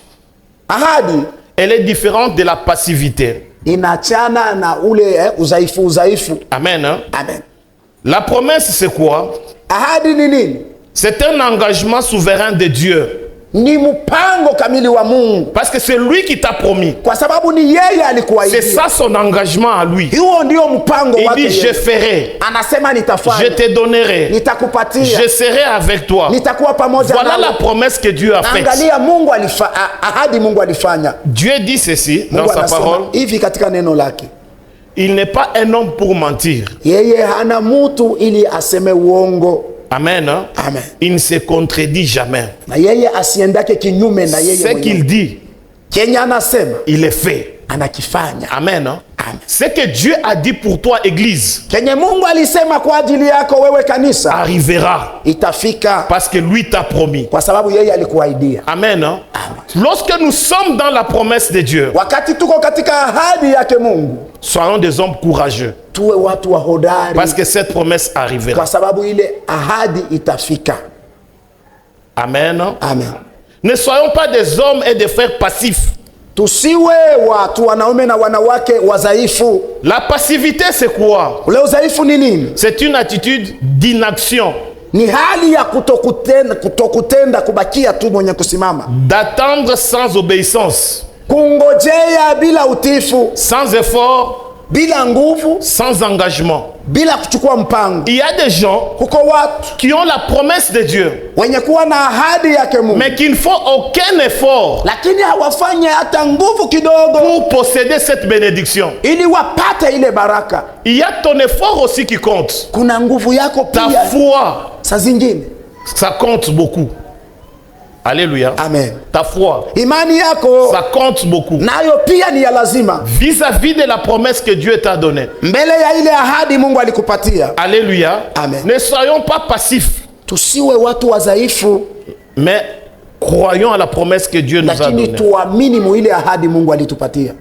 Ahadi elle est différente de la passivité. inachana na ule udhaifu. Amen. Hein? Amen. La promesse, c'est quoi? Ahadi ni nini? C'est un engagement souverain de Dieu. Ni mpango kamili wa Mungu, Parce que c'est lui qui t'a promis. kwa sababu ni yeye C'est alikuahidia. ça son engagement à lui. Huo ndio mpango Il wake dit, je yeye. ferai, Anasema je nitafanya, te donnerai, nitakupatia, je serai avec toi. nitakuwa pamoja Voilà la nawe. promesse que Dieu a faite. Angalia, Mungu ahadi Mungu alifanya. Dieu dit ceci dans Mungu sa anasema parole. hivi katika neno lake, Il n'est pas un homme pour mentir. yeye hana mutu ili aseme uongo. Amen. Hein? Amen. Il ne se contredit jamais. Na yeye asiendake kinyume na yeye Ce qu'il mwenyewe. dit, Kenye anasema il est fait. anakifanya. Amen. Hein? Amen. Ce que Dieu a dit pour toi, Église, Kenye Mungu alisema kwa ajili yako wewe kanisa, arrivera. itafika Parce que lui t'a promis. kwa sababu yeye alikuahidia. Amen. Hein? Amen. Lorsque nous sommes dans la promesse de Dieu, Wakati tuko katika ahadi yake Mungu, soyons des hommes courageux. tuwe watu wa hodari, Parce que cette promesse arrivera. kwa sababu ile ahadi itafika. Amen. Hein? Amen. Ne soyons pas des hommes et des frères passifs. Tusiwe watu wanaume na wanawake wadhaifu. La passivité, c'est quoi? Ule udhaifu ni nini? C'est une attitude d'inaction, Ni hali ya kutokutenda, kubakia tu mwenye kusimama, d'attendre sans obéissance, kungojea bila utifu, sans effort, bila nguvu, sans engagement. bila kuchukua mpango. Il y a des gens Kuko watu qui ont la promesse de Dieu, wenye kuwa na ahadi yake Mungu, mais qui ne font aucun effort lakini hawafanye hata nguvu kidogo pour posséder cette bénédiction. ili wapate ile baraka. Il y a ton effort aussi qui compte. Kuna nguvu yako Ta pia foi, saa zingine. ça compte beaucoup. Alléluia. Amen. Ta foi, Imani yako ça compte beaucoup. nayo pia ni ya lazima Vis-à-vis de la promesse que Dieu t'a donnée. mbele ya ile ahadi Mungu alikupatia. Alléluia. Amen. Ne soyons pas passifs, Tusiwe watu wadhaifu, mais croyons à la promesse que Dieu nous a lakini donnée. tuamini mu ile ahadi Mungu alitupatia.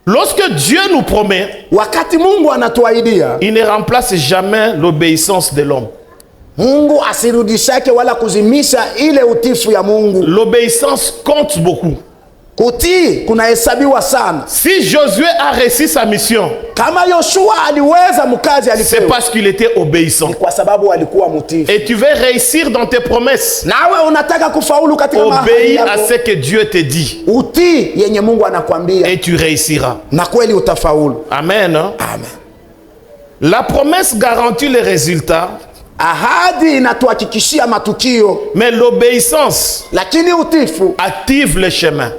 Lorsque Dieu nous promet, Wakati Mungu anatuahidia, il ne remplace jamais l'obéissance de l'homme. Mungu asirudishake wala kuzimisha ile utifu ya Mungu. L'obéissance compte beaucoup. Kutii kunahesabiwa sana. Si Josué a réussi sa mission, Kama Yoshua aliweza mkazi c'est alipewa, parce qu'il était obéissant. ni kwa sababu alikuwa mtiifu. Et tu veux réussir dans tes promesses, Nawe unataka kufaulu katika mahali obéis à yako, ce que Dieu te dit utii yenye Mungu anakuambia, et tu réussiras. na kweli utafaulu. Amen. Hein? Amen. La promesse garantit les résultats, Ahadi inatuhakikishia matukio, mais l'obéissance lakini utiifu active le chemin.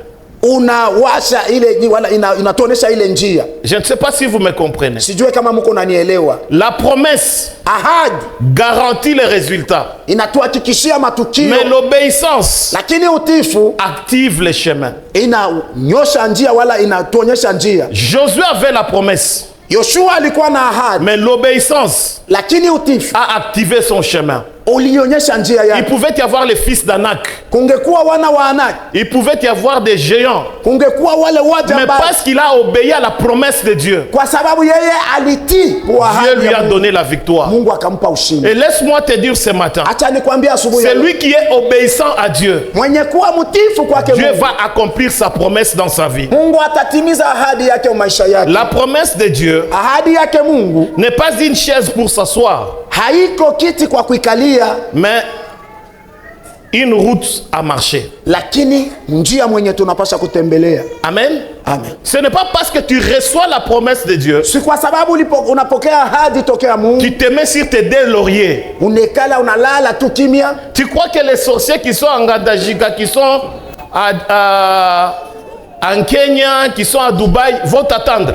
unawasha ile wala inatuonesha ile njia. Je ne sais pas si vous me comprenez. Sijue kama mko unanielewa. La promesse Ahadi garantit les résultats, inatuhakikishia matukio, mais l'obéissance lakini utiifu active le chemin. inanyosha njia wala inatuonyesha njia. Josué avait la promesse, Yoshua alikuwa na ahadi, mais l'obéissance lakini utiifu a activé son chemin. ulionyesha njia Il yake. pouvait y avoir les fils d'Anak, Kungekuwa wana wa Anaki, il pouvait y avoir des géants, kungekuwa wale mais wajambazi, parce qu'il a obéi à la promesse de Dieu, kwa sababu yeye alitii kwa Dieu ahadi lui ya a Mungu. donné la victoire. Mungu akampa ushindi. Et laisse-moi te dire ce matin, Acha nikwambie asubuhi ya c'est leo, lui qui est obéissant à Dieu, mwenye kuwa mtiifu kwake Dieu Mungu, va accomplir sa promesse dans sa vie. Mungu atatimiza ahadi yake maisha yake. La promesse de Dieu Ahadi yake Mungu n'est pas une chaise pour s'asseoir, haiko kiti kwa kuikalia, mais une route à marcher. lakini njia mwenye tunapasha kutembelea. Amen. Amen. Ce n'est pas parce que tu reçois la promesse de Dieu, Si kwa sababu unapokea ahadi tokea Mungu, tu te mets sur tes deux lauriers. unekala unalala tu kimya. Tu crois que les sorciers qui sont en Gadajika, qui sont en Kenya, qui sont à Dubaï, vont t'attendre?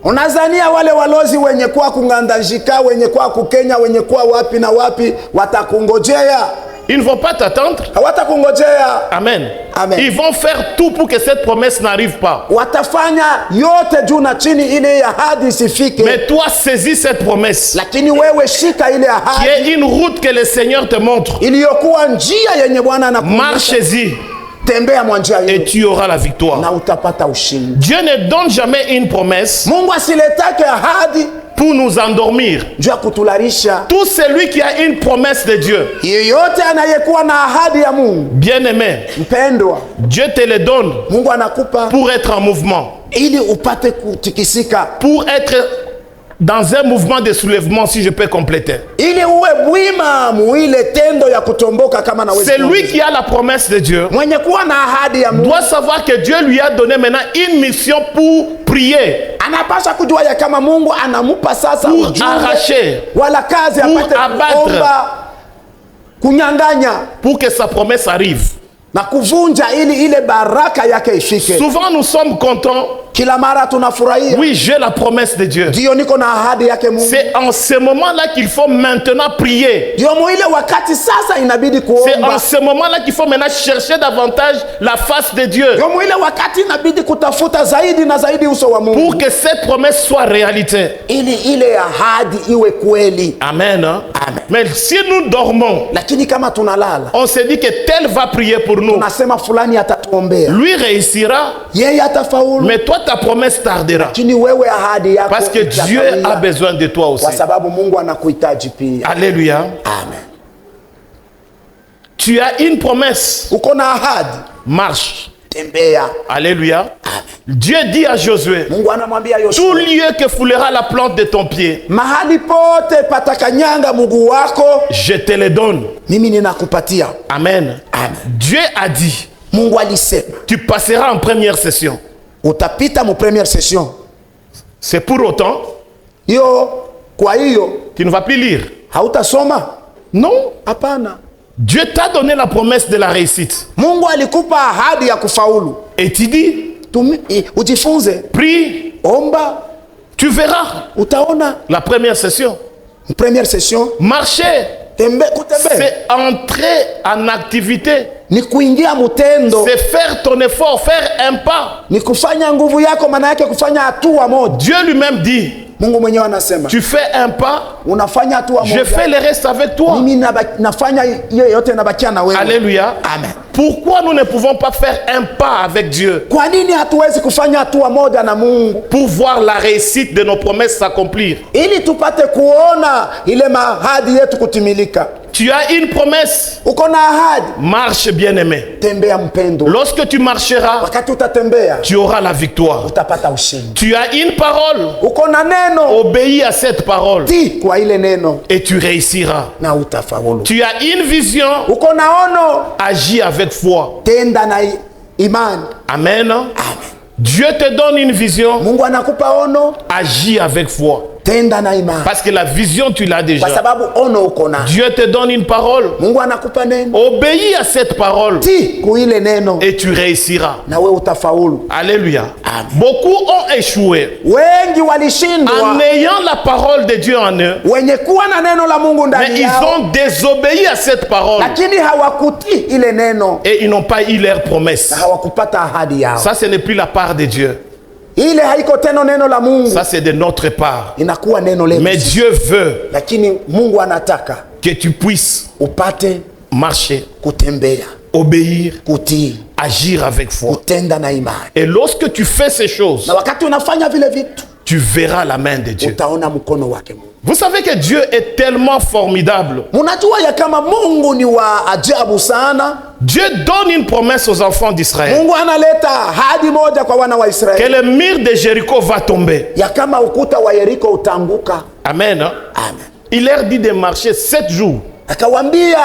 Unazania wale walozi wenye kuwa kungandajika, wenye kuwa kukenya, wenye kuwa wapi na wapi watakungojea? Ils ne vont pas t'attendre. Hawatakungojea. Amen. Amen. Ils vont faire tout pour que cette promesse n'arrive pas. Watafanya yote juu na chini ile ahadi isifike. Mais toi, saisis cette promesse, Lakini wewe shika ile qui ahadi est une route que le Seigneur te montre. iliyokuwa njia yenye Bwana anakuonyesha. Marche-y Tembea mwa njia hiyo et tu auras la victoire. na utapata ushindi. Dieu ne donne jamais une promesse Mungu asiletake ahadi pour nous endormir. juu ya kutularisha. Tout celui qui a une promesse de Dieu, Yeyote anayekuwa na ahadi ya Mungu, bien-aimé, mpendwa, Dieu te le donne Mungu anakupa pour être en mouvement, ili upate kutikisika, pour être dans un mouvement de soulèvement, si je peux compléter. ili uwe bwima muile tendo ya kutomboka kama naweza. Celui qui a la promesse de Dieu mwenye kuwa na ahadi ya Mungu doit savoir que Dieu lui a donné maintenant une mission pour prier, anapasha kujua ya kama Mungu anamupa sasa pour ujumbe arracher, wala kazi pour apate abattre, kuomba, kunyang'anya pour que sa promesse arrive. na kuvunja ili ile baraka yake ifike. Souvent nous sommes contents. Kila mara tunafurahia, Oui, j'ai la promesse de Dieu. ndio niko na ahadi yake Mungu. C'est en ce moment-là qu'il faut maintenant prier. Ndio muile wakati sasa inabidi C'est en kuomba. ce moment-là qu'il faut maintenant chercher davantage la face de Dieu Ndio muile wakati inabidi kutafuta zaidi na zaidi uso wa Mungu, pour que cette promesse soit réalité. ili ile ahadi iwe kweli. Amen. Hein? Amen. Mais si nous dormons, Lakini kama tunalala, on se dit que tel va prier pour nous. tunasema fulani atatuombea, Lui réussira, yeye atafaulu. mais toi ta promesse tardera. Lakini wewe ahadi yako Parce que Dieu itafanyika, a besoin de toi aussi. kwa sababu Mungu anakuhitaji pia. Alléluia. Amen. Tu as une promesse. Uko na ahadi, Marche. tembea. Alléluia. Amen. Dieu dit à Josué, Mungu anamwambia tout Yoshua, lieu que foulera la plante de ton pied, mahali pote patakanyanga mguu wako, je te le donne. mimi ninakupatia. Amen. Amen. Dieu a dit, Mungu alisema tu passeras en première session. utapita mu première session C'est pour autant, hiyo. Kwa hiyo tu ne vas plus lire. hautasoma? Non. Hapana. Dieu t'a donné la promesse de la réussite. Mungu alikupa ahadi ya kufaulu. Et tu dis, Ujifunze, prie, omba, tu verras utaona. la première session. Première session, Marcher, kutembea c'est entrer en activité. ni kuingia mutendo, C'est faire ton effort, faire un pas. ni kufanya nguvu yako, maana yake kufanya hatua moja. Dieu lui-même dit, Mungu mwenyewe anasema tu fais un pas, unafanya hatua je moja, fais le reste avec toi. mimi nafanya hiyo yote nabakia na wewe. Alléluia. Amen. Pourquoi nous ne pouvons pas faire un pas avec Dieu Kwa nini hatuwezi kufanya hatua moja na Mungu pour voir la réussite de nos promesses s'accomplir? ili tupate kuona ile mahadi yetu kutimilika? Tu as une promesse. Uko na ahadi, Marche, bien-aimé. tembea mpendo. Lorsque tu marcheras, Wakati utatembea, tu auras la victoire. utapata ushindi. Tu as une parole. Uko na neno, Obéis à cette parole ti kwa ile neno et tu réussiras. na utafaulu. Tu as une vision. Uko na ono, Agis avec foi. tenda na imani. Amen. Amen. Dieu te donne une vision. Mungu anakupa ono, Agis avec foi. tenda na imani. Parce que la vision, tu l'as Kwa déjà. sababu ono uko na. Dieu te donne une parole. Mungu anakupa neno, Obéis à cette parole ti kuile neno et tu réussiras. na we utafaulu. Alléluia. Amen. Beaucoup ont échoué Wengi en walishindwa ayant la parole de Dieu en eux, wenye kuwa na neno la Mungu mais ndani ils yao, ont désobéi à cette parole lakini hawakutii ile neno et ils n'ont pas eu leur promesse. na hawakupata ahadi yao. Ça, ce n'est plus la part de Dieu. Ile haiko tena neno la Mungu, Ça, c'est de notre part. inakuwa neno letu. Mais Dieu veut Lakini Mungu anataka que tu puisses upate marcher, kutembea, obéir, kutii, agir avec foi. kutenda na imani. Et lorsque tu fais ces choses, Na wakati unafanya vile vitu, tu verras la main de Dieu. utaona mkono wake Mungu. Vous savez que Dieu est tellement formidable. Munajua ya kama Mungu ni wa ajabu sana. Dieu donne une promesse aux enfants d'Israël Mungu analeta ahadi moja kwa wana wa que Israeli le mur de Jéricho va tomber. ya kama ukuta wa Yeriko utaanguka. Amen. Hein? Amen. Il leur dit de marcher 7 jours. Akawambia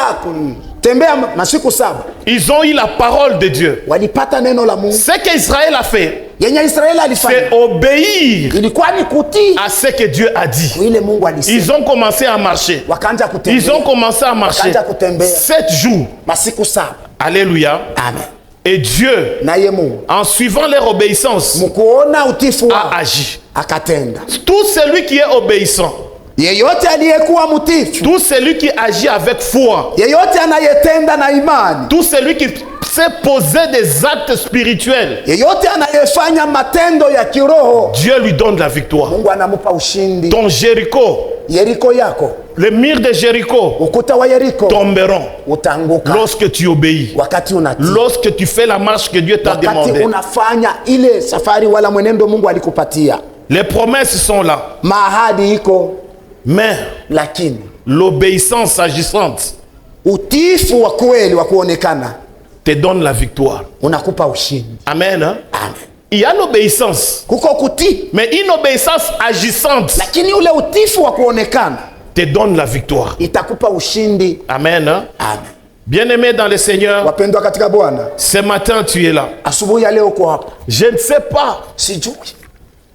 tembea masiku 7. Ils ont eu la parole de Dieu. Walipata neno la Mungu. Ce qu'Israël a fait, Yenye Israeli alifanya c'est obéir ilikuwa ni kutii à ce que Dieu a dit. ile Mungu alisema. Ils ont commencé à marcher. Wakaanza Ils kutembea ont commencé à marcher Wakaanza kutembea 7 jours. masiku 7. Alléluia. Amen. Et Dieu, Naye Mungu en suivant leur obéissance, mkuona utifu a wao agi. akatenda. Tout celui qui est obéissant, Yeyote aliyekuwa mtiifu, tout celui qui agit avec foi, yeyote anayetenda na imani, tout celui qui sait poser des actes spirituels, yeyote anayefanya matendo ya kiroho, Dieu lui donne la victoire. Mungu anamupa ushindi. Ton Jéricho, Yeriko yako, le mur de Jéricho ukuta wa Yeriko tomberont utaanguka lorsque tu obéis, wakati unatii, lorsque tu fais la marche que Dieu t'a wakati demandé. unafanya ile safari wala mwenendo Mungu alikupatia. Les promesses sont là, Mahadi iko, mais lakini l'obéissance agissante utiifu wa kweli wa kuonekana te donne la victoire. unakupa ushindi. Amen. Hein? Amen. Il y a l'obéissance, Kuko kutii, mais une obéissance agissante lakini ule utiifu wa kuonekana te donne la victoire. itakupa ushindi. Amen. Hein? Amen. Bien-aimé dans le Seigneur, Wapendwa katika Bwana, ce matin tu es là. asubuhi ya leo uko hapa, Je ne sais pas sijui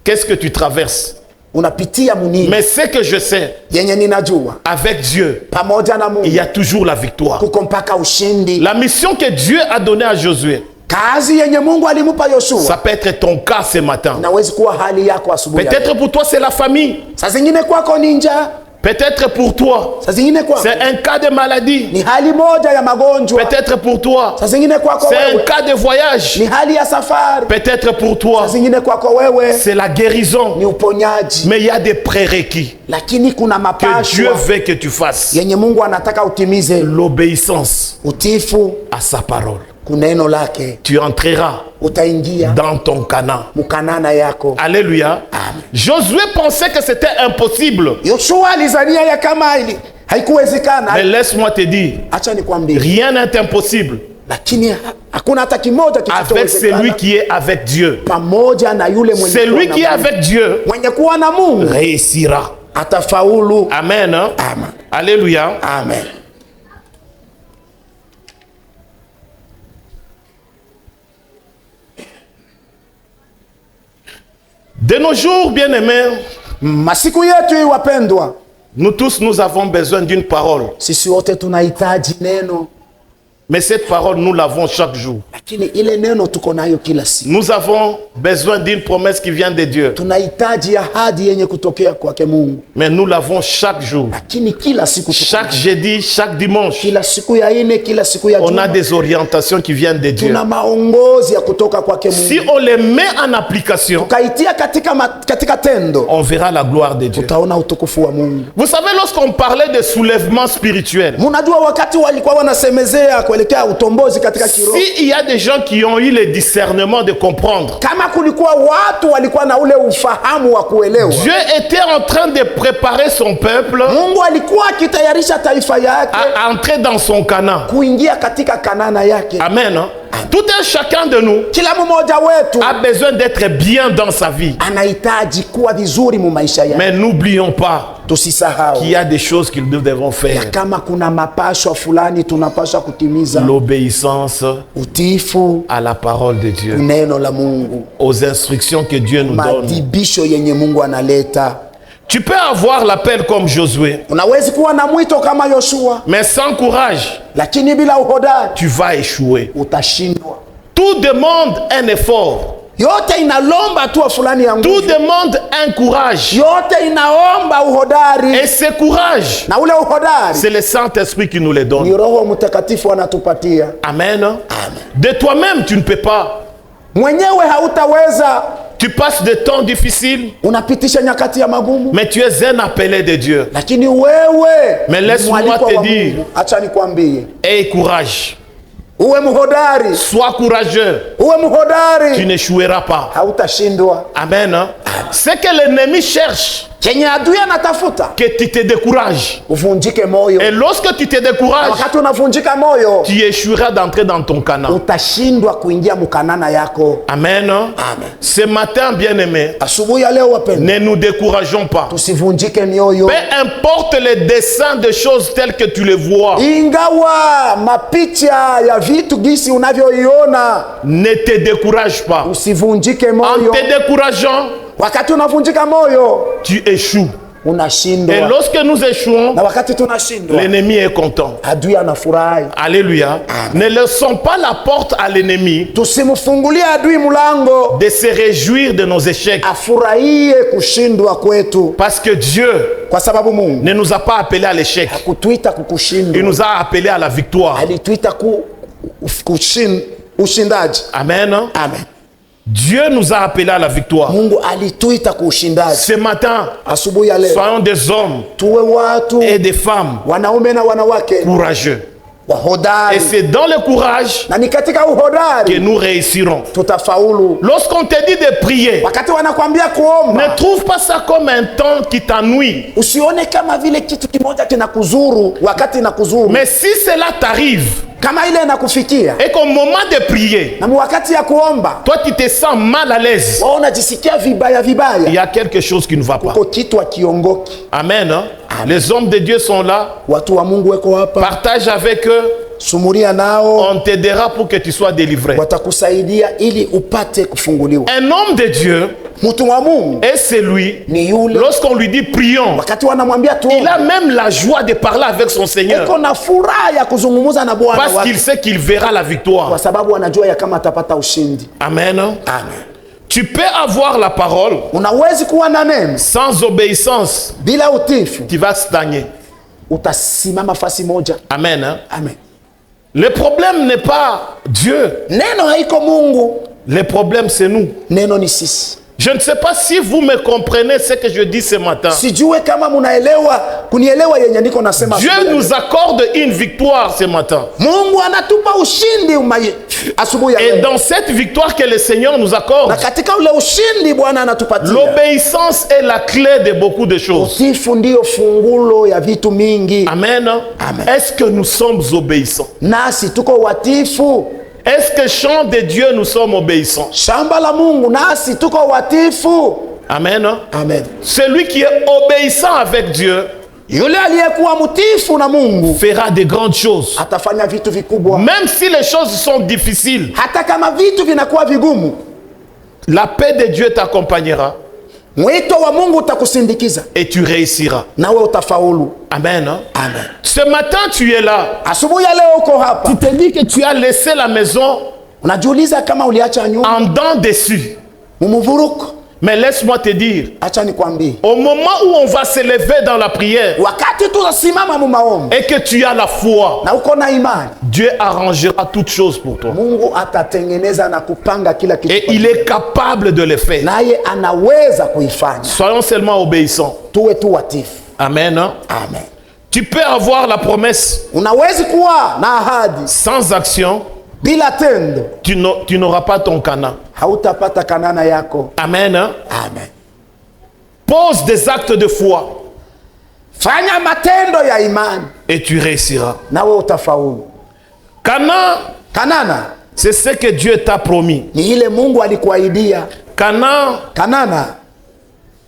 qu'est-ce que tu traverses, unapitia munini, mais ce que je sais, yenye ninajua avec Dieu, pamoja na il Mungu y a toujours la victoire. kuko mpaka ushindi. La mission que Dieu a donnée à Josué, Kazi yenye Mungu alimupa Yoshua ça peut être ton cas ce matin. inawezi kuwa hali yako asubuhi ya leo. Peut-être pour toi c'est la famille. Saa zingine kwako ni njaa, Peut-être pour toi saa zingine kwako c'est un cas de maladie. ni hali moja ya magonjwa, Peut-être pour toi saa zingine kwako c'est un wewe cas de voyage. ni hali ya safari, Peut-être pour toi saa zingine kwako wewe c'est la guérison. ni uponyaji, Mais il y a des prérequis lakini kuna que Dieu mapashwa veut que tu fasses. yenye Mungu anataka utimize. L'obéissance Utifu à sa parole. kuneno lake, Tu entreras utaingia dans ton Canaan. mukanana yako. Alléluia. Amen. Josué pensait que c'était impossible. Yoshua alizania ya kama ili haikuwezekana. Mais laisse-moi te dire, Acha nikwambie, rien n'est impossible lakini hakuna hata kimoja avec celui kisichowezekana qui est avec Dieu. pamoja na yule mwenye Celui kuwa na qui est Mungu. avec Dieu Mwenye kuwa na Mungu réussira. atafaulu. Amen. Hein? Amen. Alléluia. Amen. De nos jours, bien-aimés, Masiku yetu wapendwa, nous tous, nous avons besoin d'une parole. sisi wote tunahitaji neno, Mais cette parole, nous l'avons chaque jour. Lakini ile neno tuko nayo kila siku. Nous avons besoin d'une promesse qui vient de Dieu. Tunahitaji ahadi yenye kutokea kwake Mungu. Mais nous l'avons chaque jour. Lakini kila siku chaque jeudi, chaque dimanche. Kila siku ya ine, kila siku ya juma. On a des orientations qui viennent de Dieu. Tuna maongozi ya kutoka kwake Mungu. Si on les met en application, tukaitia katika tendo, on verra la gloire de Dieu. Tutaona utukufu wa Mungu. Vous savez, lorsqu'on parlait de soulèvement spirituel, mnajua wakati walikuwa wanasemezea kuelekea utombozi katika kiroho, si il y a des gens qui ont eu le discernement de comprendre, kama kulikuwa watu walikuwa na ule ufahamu wa kuelewa, Dieu était en train de préparer son peuple, Mungu alikuwa akitayarisha taifa yake à entrer dans son Canaan, kuingia katika Kanana yake. Amen. Tout un chacun de nous kila mmoja wetu a besoin d'être bien dans sa vie. Anahitaji kuwa vizuri mu maisha yake. Mais n'oublions pas tusisahau qu'il y a des choses que nous devons faire. Kama kuna mapasho fulani tunapaswa kutimiza. L'obéissance utiifu à la parole de Dieu, neno la Mungu, aux instructions que Dieu nous donne. Madibisho yenye Mungu analeta. Tu peux avoir l'appel comme Josué, unawezi kuwa na mwito kama Yoshua, mais sans courage, lakini bila uhodari, tu vas échouer. Utashindwa. Tout demande un effort. Yote inalomba hatua fulani ya nguvu. Tout demande un courage. Yote inaomba uhodari. Et ce courage, na ule uhodari, c'est le Saint-Esprit qui nous le donne. Ni Roho Mtakatifu anatupatia. Amen. Amen. De toi-même, tu ne peux pas. Mwenyewe hautaweza. Tu passes des temps difficiles, unapitisha nyakati ya magumu, mais tu es un appelé de Dieu. Lakini wewe, mais laisse-moi te dire, acha nikwambie, aie courage. Uwe muhodari. Sois courageux. Uwe muhodari. Tu n'échoueras pas. Hautashindwa. Amen. C'est que l'ennemi cherche kenye adui anatafuta que tu te décourages. Uvunjike moyo. Et lorsque tu te décourages, wakati unavunjika moyo, tu échoueras d'entrer dans ton Canaan. Utashindwa kuingia mukanana yako. Amen. Amen. Ce matin, bien-aimé, asubuhi ya leo wapendwa, ne nous décourageons pas. Tusivunjike mioyo. Peu importe les dessins de choses telles que tu les vois. Ingawa mapicha ya vitu gisi unavyoiona, ne te décourage pas. Usivunjike moyo. En te décourageant, wakati unavunjika moyo, tu échoues. Unashindwa. Et lorsque nous échouons, na wakati tunashindwa, l'ennemi est content. Adui anafurahi. Alléluia. Ne laissons pas la porte à l'ennemi tusimfungulie adui mlango de se réjouir de nos échecs. Afurahie kushindwa kwetu. Parce que Dieu kwa sababu Mungu ne nous a pas appelés à l'échec. Hakutuita kukushindwa. Il nous a appelés à la victoire. Alituita ushindaji. Amen. Amen. Dieu nous a appelés à la victoire. Mungu alituita kushindaji. Ce matin, asubuhi ya leo, soyons des hommes tuwe watu et des femmes wanaume na wanawake courageux. Wahodari. Et c'est dans le courage na ni katika uhodari que nous réussirons. Tutafaulu. Lorsqu'on te dit de prier, wakati wanakuambia kuomba, ne trouve pas ça comme un temps qui t'ennuie. Usione kama vile kitu kimoja kinakuzuru wakati inakuzuru. Mais si cela t'arrive, kama ile inakufikia, et qu'au moment de prier, na wakati ya kuomba, toi tu te sens mal à l'aise, unajisikia vibaya, il y a quelque chose qui ne va pas. Kuko kitu akiongoki. Amen. Les hommes de Dieu sont là. Watu wa Mungu wako hapa. Partage avec eux. Sumuria nao. On t'aidera pour que tu sois délivré. Watakusaidia ili upate kufunguliwa. Un homme de Dieu, mtu wa Mungu, est celui, ni yule, lorsqu'on lui dit prions, wakati wanamwambia tuombe, il a même la joie de parler avec son Seigneur. Eko na furaha ya kuzungumza na Bwana wake. Parce qu'il sait qu'il verra la victoire. Kwa sababu anajua ya kama atapata ushindi. Amen. Amen. Tu peux avoir la parole, unawezi kuwa na neno, sans obéissance, bila utifu, tu vas stagner. Utasimama fasi moja. Amen. Amen. Le problème n'est pas Dieu. Neno haiko Mungu. Le problème c'est nous. Neno ni sisi. Je ne sais pas si vous me comprenez ce que je dis ce matin. Sijue kama munaelewa kunielewa yenye niko nasema. Dieu nous accorde une victoire ce matin. Mungu anatupa ushindi asubuhi ya leo. Et dans cette victoire que le Seigneur nous accorde, na katika ule ushindi Bwana anatupatia, l'obéissance est la clé de beaucoup de choses. Utifu ndio fungulo ya vitu mingi. Amen. Amen. Est-ce que nous sommes obéissants? Nasi tuko watifu. Est-ce que champ de Dieu nous sommes obéissants? Shamba la Mungu nasi tuko watifu. Amen. Amen. Celui qui est obéissant avec Dieu, yule aliyekuwa mtiifu na Mungu, fera de grandes choses. Atafanya vitu vikubwa. Même si les choses sont difficiles, hata kama vitu vinakuwa vigumu, la paix de Dieu t'accompagnera. Mwito wa Mungu utakusindikiza. Et tu réussiras. Nawe utafaulu. Amen. Amen. Ce matin tu es là. Asubuhi ya leo uko hapa. Tu te dis que tu as laissé la maison Unajiuliza kama uliacha nyuma en dents dessus. mumuvuruko. Mais laisse-moi te dire, Acha nikwambie, au moment où on va s'élever dans la prière wakati tunasimama mu maombi et que tu as la foi, na uko na imani, Dieu arrangera toutes choses pour toi. Mungu atatengeneza na kupanga kila kitu. Et il est capable de le faire. Naye anaweza kuifanya. Soyons seulement obéissants. Tuwe tu watifu. Amen. Hein? Amen. Tu peux avoir la promesse Unawezi kuwa na ahadi sans action, bila tendo, tu n'auras pas ton Canaan. hautapata Kanana yako. Amen. Hein? Amen. Pose des actes de foi Fanya matendo ya imani et tu réussiras. nawe utafaulu. Canaan, Kanana c'est ce que Dieu t'a promis. ni ile Mungu alikuahidia. Canaan, Kanana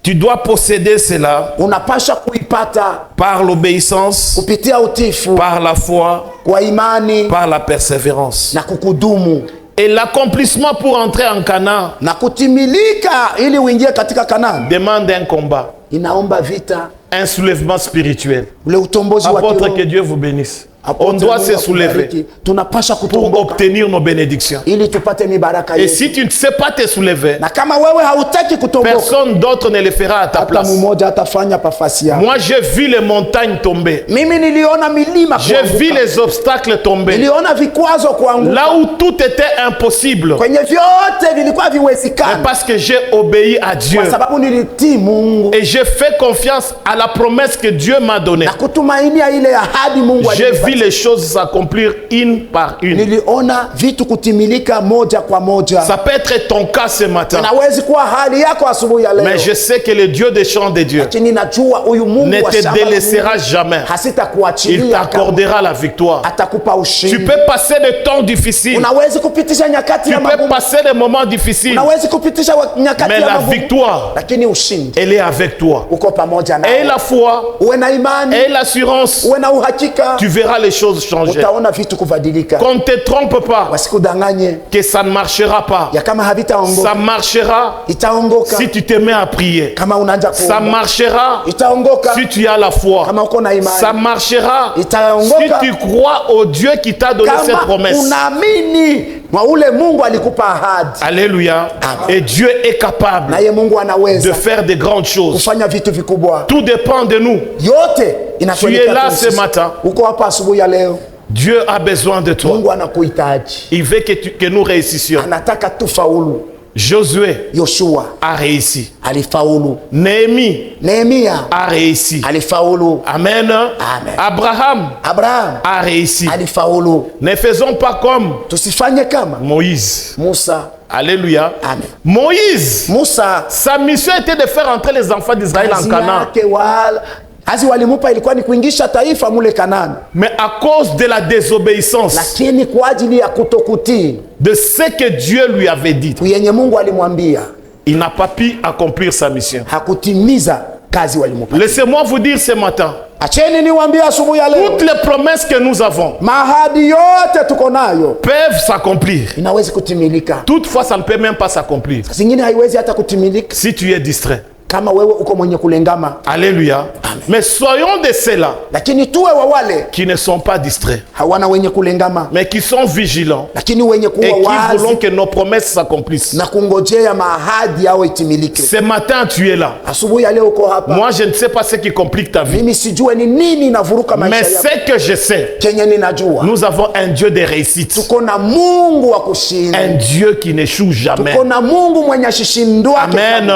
tu dois posséder cela unapasha kuipata par l'obéissance, kupitia utifu, par la foi, kwa imani par la persévérance. na kukudumu Et l'accomplissement pour entrer en Canaan na kutimilika ili uingie katika Kanana. demande un combat, Inaomba vita, un soulèvement spirituel. ule utombozi wa Apôtre, que kiroho. Dieu vous bénisse. On Apôtre, doit Mungu se soulever akubariki. Tunapasha pour kutomboka obtenir nos bénédictions. ili tupate mibaraka Et yetu. si tu ne sais pas te soulever, Na kama wewe hautaki kutomboka, personne d'autre ne le fera à ta hata place. mmoja atafanya pafasi yako. Moi, j'ai vu les montagnes tomber. Mimi niliona milima J'ai vu kuanguka, les obstacles tomber. niliona vikwazo kuanguka, Là où tout était impossible. kwenye vyote vilikuwa Mais viwezekana, parce que j'ai obéi à Dieu. kwa sababu nilitii Mungu Et j'ai fait confiance à la promesse que Dieu m'a donnée. na kutumainia ile ahadi Mungu J'ai vu alinipatia. les choses s'accomplir une par une. Niliona vitu kutimilika moja kwa moja. Ça peut être ton cas ce matin. Inawezi kuwa hali yako asubuhi ya leo, Mais je sais que le Dieu des champs de Dieu lakini najua huyu Mungu ne wa te shamba la Mungu délaissera jamais. Il hasitakuachilia, t'accordera la victoire. atakupa Tu ushindi. peux passer des temps difficiles. Unawezi kupitisha nyakati Tu ya peux magumu, passer des moments difficiles. unawezi kupitisha nyakati Mais ya la magumu, victoire, lakini ushindi elle est avec toi. uko pamoja Et nawe. la foi, Uwe na imani, et l'assurance, uwe na uhakika, tu verras les choses changer. utaona vitu kubadilika. Qu'on ne te trompe pas, Wasikudanganye que ça ne marchera pas. ya kama Ça havitaongoka, marchera itaongoka si tu te mets à prier. kama unaanza Ça kuomba, marchera itaongoka si tu as la foi. kama uko na imani, Ça marchera si itaongoka tu crois au Dieu qui t'a donné cette kama promesse. unaamini mwa ule Mungu alikupa ahadi. Alléluia. Et Dieu est capable Naye Mungu de anaweza faire de grandes choses. kufanya vitu vikubwa. Tout dépend de nous. Yote inatuelekea Tu es là kwetu ce sisi. matin. Uko hapa asubuhi ya leo, Dieu a besoin de toi. Mungu anakuhitaji, Il veut que nous réussissions. anataka tufaulu. Josué Yoshua a réussi. alifaulu, Néhémie Nehemia a réussi. alifaulu, Amen. Amen. Abraham Abraham a réussi. alifaulu. Ne faisons pas comme Tusifanye kama Moïse. Musa. Alléluia. Amen. Moïse, Musa sa mission était de faire entrer les enfants d'Israël en kazi Canaan. yake wala kazi walimupa ilikuwa ni kuingisha taifa mule Kanani, Mais à cause de la désobéissance lakini kwa ajili ya kutokutii de ce que Dieu lui avait dit, yenye Mungu alimwambia, il n'a pas pu accomplir sa mission. hakutimiza kazi walimupa. Laissez-moi vous dire ce matin, Acheni niwaambie asubuhi ya leo, toutes les promesses que nous avons mahadi yote tuko nayo peuvent s'accomplir. inawezi kutimilika, Toutefois, ça ne peut même pas s'accomplir zingine haiwezi hata kutimilika si tu es distrait. kama wewe uko mwenye kulengama. Alléluia. Mais soyons de ceux-là Lakini tuwe wa wale qui ne sont pas distraits, hawana wenye kulengama, mais qui sont vigilants lakini wenye et kuwa qui voulons wazi que nos promesses s'accomplissent. na kungojea mahadi yao itimilike. Ce matin, tu es là. Asubuhi ya leo uko hapa, Moi, je ne sais pas ce qui complique ta vie, mimi sijue ni nini inavuruka mais maisha yako. ce que je sais, Kenye ninajua nous avons un Dieu de réussite, tuko na Mungu wa kushinda, un Dieu qui n'échoue jamais. tuko na Mungu mwenye ashishindwake. Amen.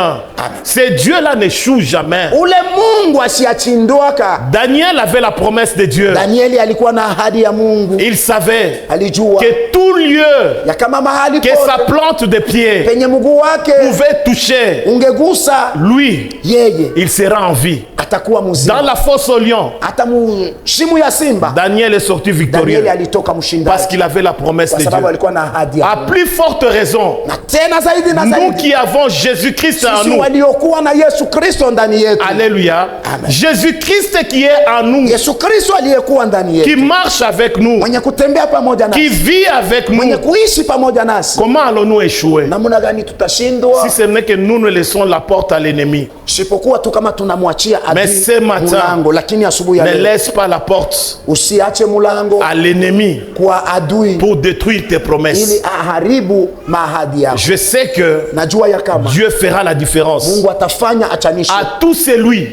Ce Dieu-là n'échoue jamais. Ule Mungu asiachindwaka. Daniel avait la promesse de Dieu. Danieli alikuwa na ahadi ya Mungu, Il savait alijua que tout lieu ya kama mahali que sa pote plante de pied penye mguu wake pouvait toucher, ungegusa lui, yeye il sera en vie. atakuwa Dans mzima. la fosse au lion, Hata mushimu ya simba Daniel est sorti victorieux Danieli alitoka parce mshindaji qu'il avait la promesse kwa de sababu Dieu. alikuwa na ahadi ya À Mungu. plus forte raison, Na tena zaidi na nous zaidi, qui avons Jésus-Christ en sisi nous, waliokuwa na tuna Yesu Kristo ndani yetu. Alléluia. Amen. Jésus-Christ qui est en nous, Yesu Kristo aliyekuwa ndani qui yetu, marche avec nous, mwenye kutembea pamoja qui nasi, vit avec mwenye nous. kuishi pamoja nasi. Comment allons-nous échouer Namna gani tutashindwa si ce n'est que nous ne laissons la porte à l'ennemi? sipokuwa tu kama tunamwachia Mais ce adui matin, mulango? Lakini asubuhi ya ne leo laisse pas la porte usiache mulango à l'ennemi kwa adui pour détruire tes promesses. ili aharibu mahadi yako. Je sais que Najua ya kama Dieu fera la différence Mungu atafanya achanisho à tout celui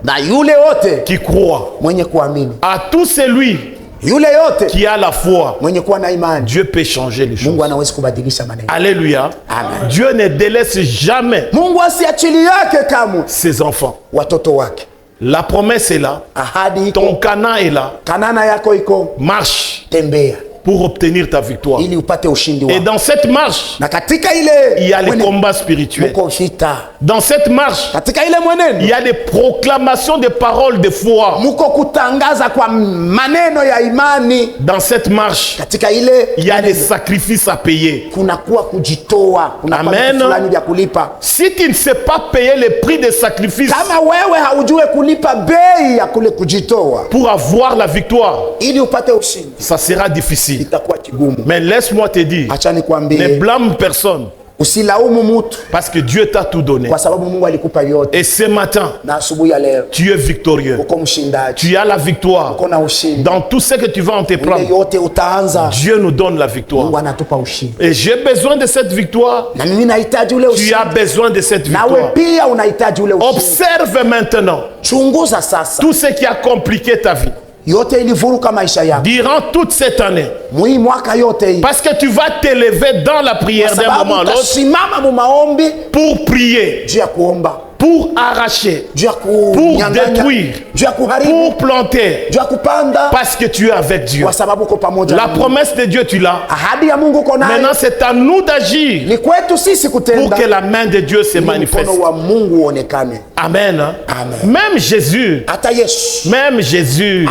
na yule yote qui croit, mwenye kuamini, à tout celui yule yote qui a la foi. mwenye kuwa na imani. Dieu peut changer les choses. Mungu anaweza kubadilisha maneno. Alléluia. Amen. Dieu ne délaisse jamais Mungu asiachili yake kamwe ses enfants. watoto wake. La promesse est là. Ahadi Ton iko, Canaan est là. Kanana yako iko, Marche tembea pour obtenir ta victoire. ili upate ushindi Et wako. dans cette marche, Na katika ile il y a les combats spirituels. muko vita. Dans cette marche, Katika ile mwenendo il y a des proclamations de paroles de foi. muko kutangaza kwa maneno ya imani. Dans cette marche, Katika ile il y a des sacrifices à payer. kunakuwa kujitoa, kunakuwa Amen. vitu fulani vya kulipa. Si tu ne sais pas payer le prix des sacrifices Kama wewe haujue kulipa bei ya kule kujitoa pour avoir la victoire, ili upate ushindi, ça sera difficile. itakuwa kigumu. Mais laisse-moi te dire, Acha ne nikwambie, blâme personne usilaumu mtu parce que Dieu t'a tout donné. kwa sababu Mungu alikupa yote. Et ce matin, Na asubuhi ya leo tu es victorieux. uko mshindaji, Tu as la victoire. uko na ushindi. Dans tout ce que tu vas Ile entreprendre, yote utaanza, Dieu nous donne la Mungu victoire. anatupa ushindi. Et j'ai besoin de cette victoire. Na mimi nahitaji ule Tu ushindi, as besoin de cette nawe victoire. pia unahitaji ule ushindi. Observe maintenant Chunguza sasa tout ce qui a compliqué ta vie yote ilivuruka maisha yako durant toute cette année. mwi mwaka yote hii, Parce que tu vas t'élever dans la prière d'un sababu moment à l'autre utasimama mu maombi pour prier, juu ya kuomba, pour arracher, juu ya pour kunyang'anya, détruire, juu ya kuharibu, pour planter. juu ya kupanda, Parce que tu es avec Dieu. kwa sababu uko pamoja La na Mungu. promesse de Dieu, tu l'as. Ahadi ya Mungu uko nayo. Maintenant, c'est à nous d'agir Ni kwetu sisi pour kutenda que la main de Dieu se ili manifeste. mkono wa Mungu uonekane. Amen. Amen. Même Jésus, Hata Yesu, même Jésus,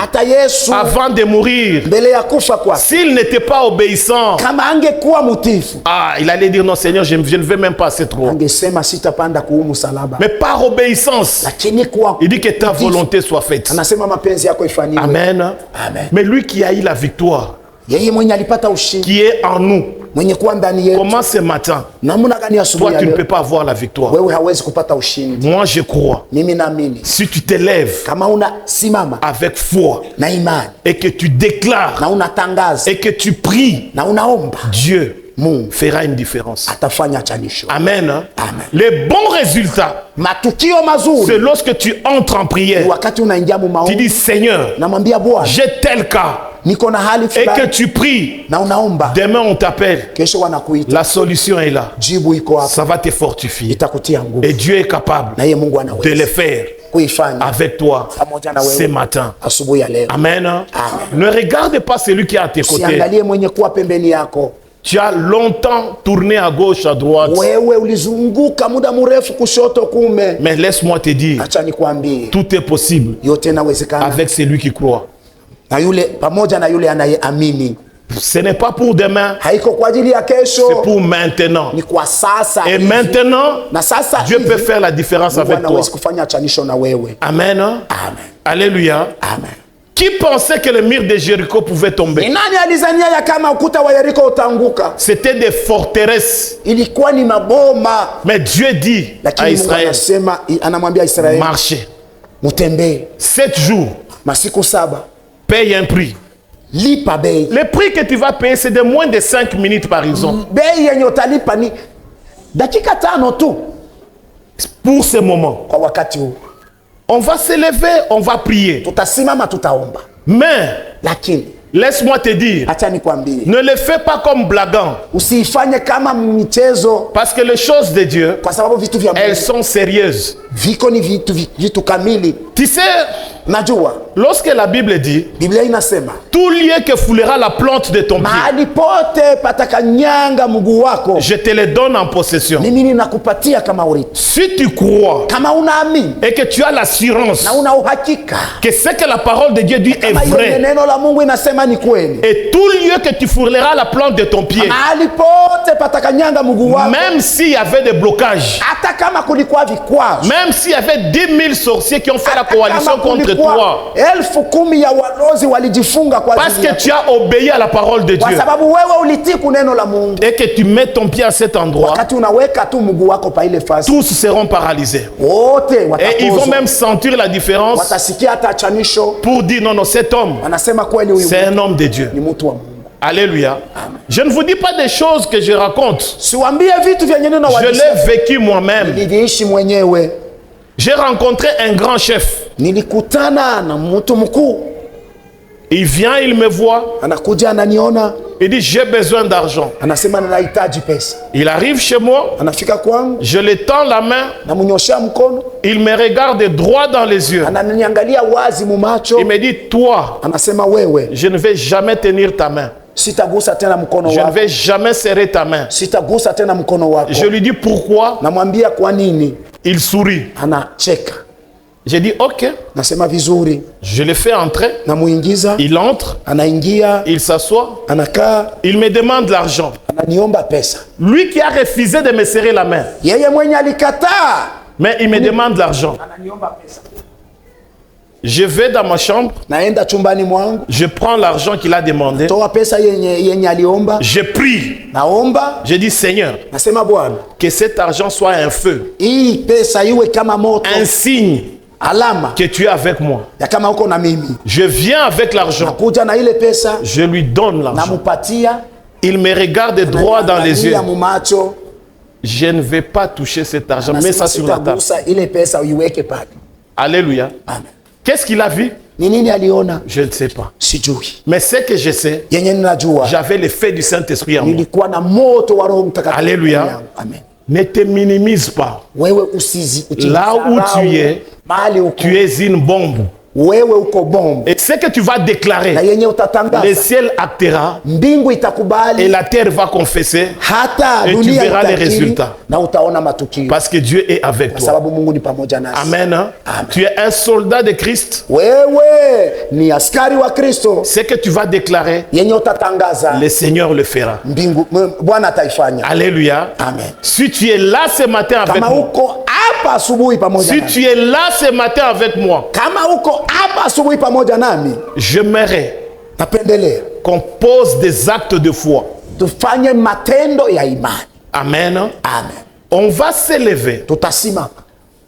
avant de mourir, mbele ya kufa kwake, s'il n'était pas obéissant, kama angekuwa mutifu, il allait dire non Seigneur, je ne veux même pas cette croix. angesema sitapanda kuu msalaba. Mais par obéissance, Lakini kwa il dit que ta volonté soit faite. anasema mapenzi yako ifanyike. Amen. Amen. Mais lui qui a eu la victoire, Yeye mwenye alipata ushindi, qui est en nous, mwenye kuwa ndani yetu, comment ce matin, namna gani toi asubuhi ya tu ne leo peux pas avoir la victoire? wewe hawezi kupata ushindi? Moi je crois, Mimi naamini si tu t'élèves kama unasimama avec foi na imani et que tu déclares na unatangaza et que tu pries, na unaomba, Dieu Mungu fera une différence. atafanya chanisho. Amen. Amen. Les bons résultats, Matukio c'est mazuri lorsque tu entres en prière. wakati unaingia mu Tu maombi, dis Seigneur, namwambia Bwana, j'ai tel cas. niko na hali Et que fulani, tu pries. na unaomba, Demain on t'appelle. kesho wanakuita, La solution est là. jibu iko hapo, Ça va te fortifier. itakutia nguvu, Et Dieu est capable na yeye Mungu de le anaweza faire kuifanya avec toi pamoja na ce wewe matin. asubuhi ya leo. Amen. Ne regarde pas celui qui est à tes côtés. Usiangalie mwenye kuwa pembeni yako. Tu as longtemps tourné à gauche, à droite. Wewe ulizunguka muda mrefu kushoto kume. Mais laisse-moi te dire, Acha nikwambie, tout est possible yote inawezekana avec celui qui croit. na yule pamoja na yule anayeamini. Ce n'est pas pour demain, Haiko kwa ajili ya c'est kesho, pour maintenant. ni kwa sasa Et hivi. maintenant, Na sasa Dieu hivi, peut faire la différence Mungu avec toi. anaweza kufanya chanisho na wewe. Amen. Amen. Alléluia. Amen. Qui pensait que le mur de Jéricho pouvait Ni tomber? nani alizania ya kama ukuta wa Yeriko utanguka? C'était des forteresses. Ilikuwa ni maboma, Mais Dieu dit à lakini Mungu Israël, anasema, anamwambia Israeli, marchez. mutembee 7 jours, masiku 7, paye un prix. lipa bei. Le prix que tu vas payer, c'est de moins de 5 minutes par exemple. Bei yenye utalipa ni dakika 5 tu Pour ce moment, kwa wakati huu. on va se lever, on va prier. Tutasimama, tutaomba, Mais, lakini laisse-moi te dire, acha nikwambie, ne le fais pas comme blaguant. usiifanye kama michezo, Parce que les choses de Dieu, kwa sababu vitu vya elles Mungu sont sérieuses. viko ni vitu kamili. Tu sais, Najua Lorsque la Bible dit Biblia inasema tout lieu que foulera la plante de ton pied, mahali pote patakanyanga mguu wako, je te le donne en possession. mimi ninakupatia kama urithi. Si tu crois Kama unaamini et que tu as l'assurance na una uhakika que ce que la parole de Dieu dit est kama hiyo vrai, neno la Mungu inasema ni kweli, et tout lieu que tu fourreras la plante de ton pied, mahali pote patakanyanga mguu wako, même s'il y avait des blocages, hata kama kulikuwa vikwazo, même s'il y avait 10 000 sorciers qui ont fait la coalition contre toi, 10,000 ya walozi walijifunga kwa parce ajili que yako, tu as obéi à la parole de kwa Dieu, sababu wewe ulitii neno la Mungu, et que tu mets ton pied à cet endroit, wakati unaweka tu mguu wako pa ile fasi, tous seront paralysés. wote Et ils vont watapozwa, même sentir la différence watasikia hata chanisho, pour dire non, non, cet homme, wanasema kweli huyu c'est un homme de Dieu. ni mtu wa Mungu. Alléluia. Je ne vous dis pas des choses que je raconte. Siwaambie vitu vya neno Je l'ai vécu moi-même. niliviishi mwenyewe. J'ai rencontré un grand chef. Nilikutana na mtu mkuu, Il vient, il me voit. anakuja ananiona, Il dit, j'ai besoin d'argent. anasema ninahitaji pesa. Il arrive chez moi. Anafika kwangu, Je lui tends la main. namnyoshea mkono, Il me regarde droit dans les yeux. ananiangalia wazi mumacho, Il me dit, toi, anasema wewe, je ne vais jamais tenir ta main. sitagusa tena mkono Je ne wako, vais jamais serrer ta main. sitagusa tena mkono wako. Je lui dis pourquoi. Namwambia kwa nini, Il sourit. anacheka. J'ai dit, ok. Nasema vizuri, Je le fais entrer. namuingiza, Il entre. anaingia, Il s'assoit. anakaa, Il me demande l'argent. ananiomba pesa. Lui qui a refusé de me serrer la main. Yeye mwenye alikataa, Mais il me demande l'argent. ananiomba pesa. Je vais dans ma chambre. Naenda chumbani mwangu, Je prends l'argent qu'il a demandé. toa pesa yenye aliomba, Je prie. naomba, Je dis, Seigneur, nasema Bwana, que cet argent soit un feu, hii pesa iwe kama moto, un signe alama que tu es avec moi. ya kama uko na mimi. Je viens avec l'argent. Nakuja na ile pesa, Je lui donne l'argent. namupatia, Il me regarde droit dans les yeux. ananiangalia mumacho, Je ne vais pas toucher cet argent. Mets anasema ça sur la table. sitagusa ile pesa, uiweke pale. Alléluia. Amen. Qu'est-ce qu'il a vu? Ni nini aliona? Je ne sais pas. Sijui. Mais ce que je sais, Yenye ninajua, j'avais le feu du Saint-Esprit en moi. nilikuwa na moto wa Roho Mtakatifu. Alléluia. ndani yangu. Amen. Ne te minimise pas. Wewe Là où tu es, mahali uko, tu es une bombe. wewe uko bombe, Et ce que tu vas na déclarer, yenye le utatangaza, ciel actera mbingu et itakubali, la terre va confesser hata et tu dunia verras les itakiri, résultats. na utaona matukio, Parce que Dieu est avec kwa toi. sababu Mungu ni pamoja nasi. Amen. Hein? Amen. Tu es un soldat de Christ. Wewe ni askari wa Kristo, Ce que tu vas déclarer, yenye utatangaza, le Seigneur le fera. mbingu Bwana ataifanya. Alléluia. Amen. Si tu es là ce matin avec Kama moi, uko hapa asubuhi pamoja si nami, tu es là ce matin avec moi, kama uko hapa asubuhi pamoja nami, j'aimerais napendelea qu'on pose des actes de foi. tufanye matendo ya imani. Amen. Amen. On va s'élever. Tutasimama,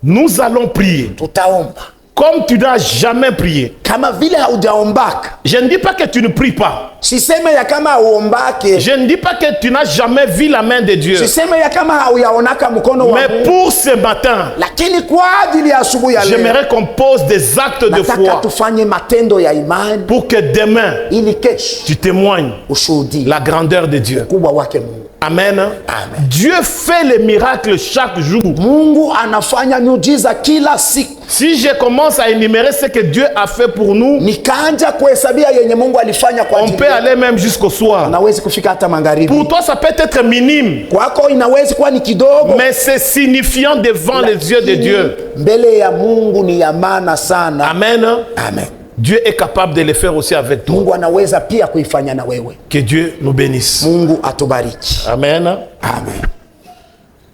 Nous allons prier. tutaomba Comme tu n'as jamais prié. kama vile haujaombaka. Je ne dis pas que tu ne pries pas. Siseme ya kama hauombake, Je ne dis pas que tu n'as jamais vu la main de Dieu. siseme ya kama hauyaonaka mkono wa Mais Mungu, pour ce matin, lakini kwa ajili ya asubuhi ya leo j'aimerais qu'on pose des actes de nataka foi tufanye matendo ya imani pour que demain, ili kesho tu témoignes ushuhudie la grandeur de Dieu. ukubwa wake Mungu. Amen. Amen. Dieu fait les miracles chaque jour. Mungu anafanya miujiza kila siku. Si je commence à énumérer ce que Dieu a fait pour nous, Nikaanja kuhesabia yenye Mungu alifanya kwa on ajili peut yetu, aller même jusqu'au soir. nawezi kufika hata magharibi. Pour toi, ça peut être minime, Kwako inawezi kuwa ni kidogo, mais c'est signifiant devant les yeux de Dieu. mbele ya Mungu ni ya maana sana. Amen. Amen. Dieu est capable de le faire aussi avec toi. Mungu anaweza pia kuifanya na wewe. Que Dieu nous bénisse. Mungu atubariki. Amen. Amen.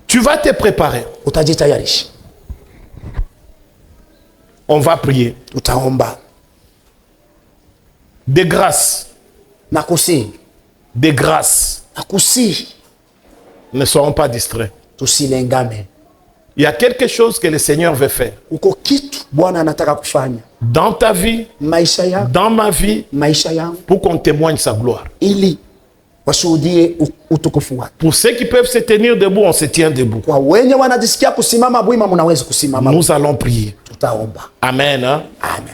Tu vas te préparer. Utajitayarisha, On va prier. utaomba Des grâces. na kusihi, Des grâces. na kusihi, Ne soyons pas distraits. tusilengame. Il y a quelque chose que le Seigneur veut faire. Uko kitu Bwana anataka kufanya Dans ta vie, maisha yako, dans ma vie, maisha yangu, pour qu'on témoigne sa gloire. ili washuhudie utukufu wake. Pour ceux qui peuvent se tenir debout, on se tient debout. Kwa wenye wanajisikia kusimama bwima, mnaweza kusimama. Nous allons prier. Tutaomba. Amen. Hein? Amen.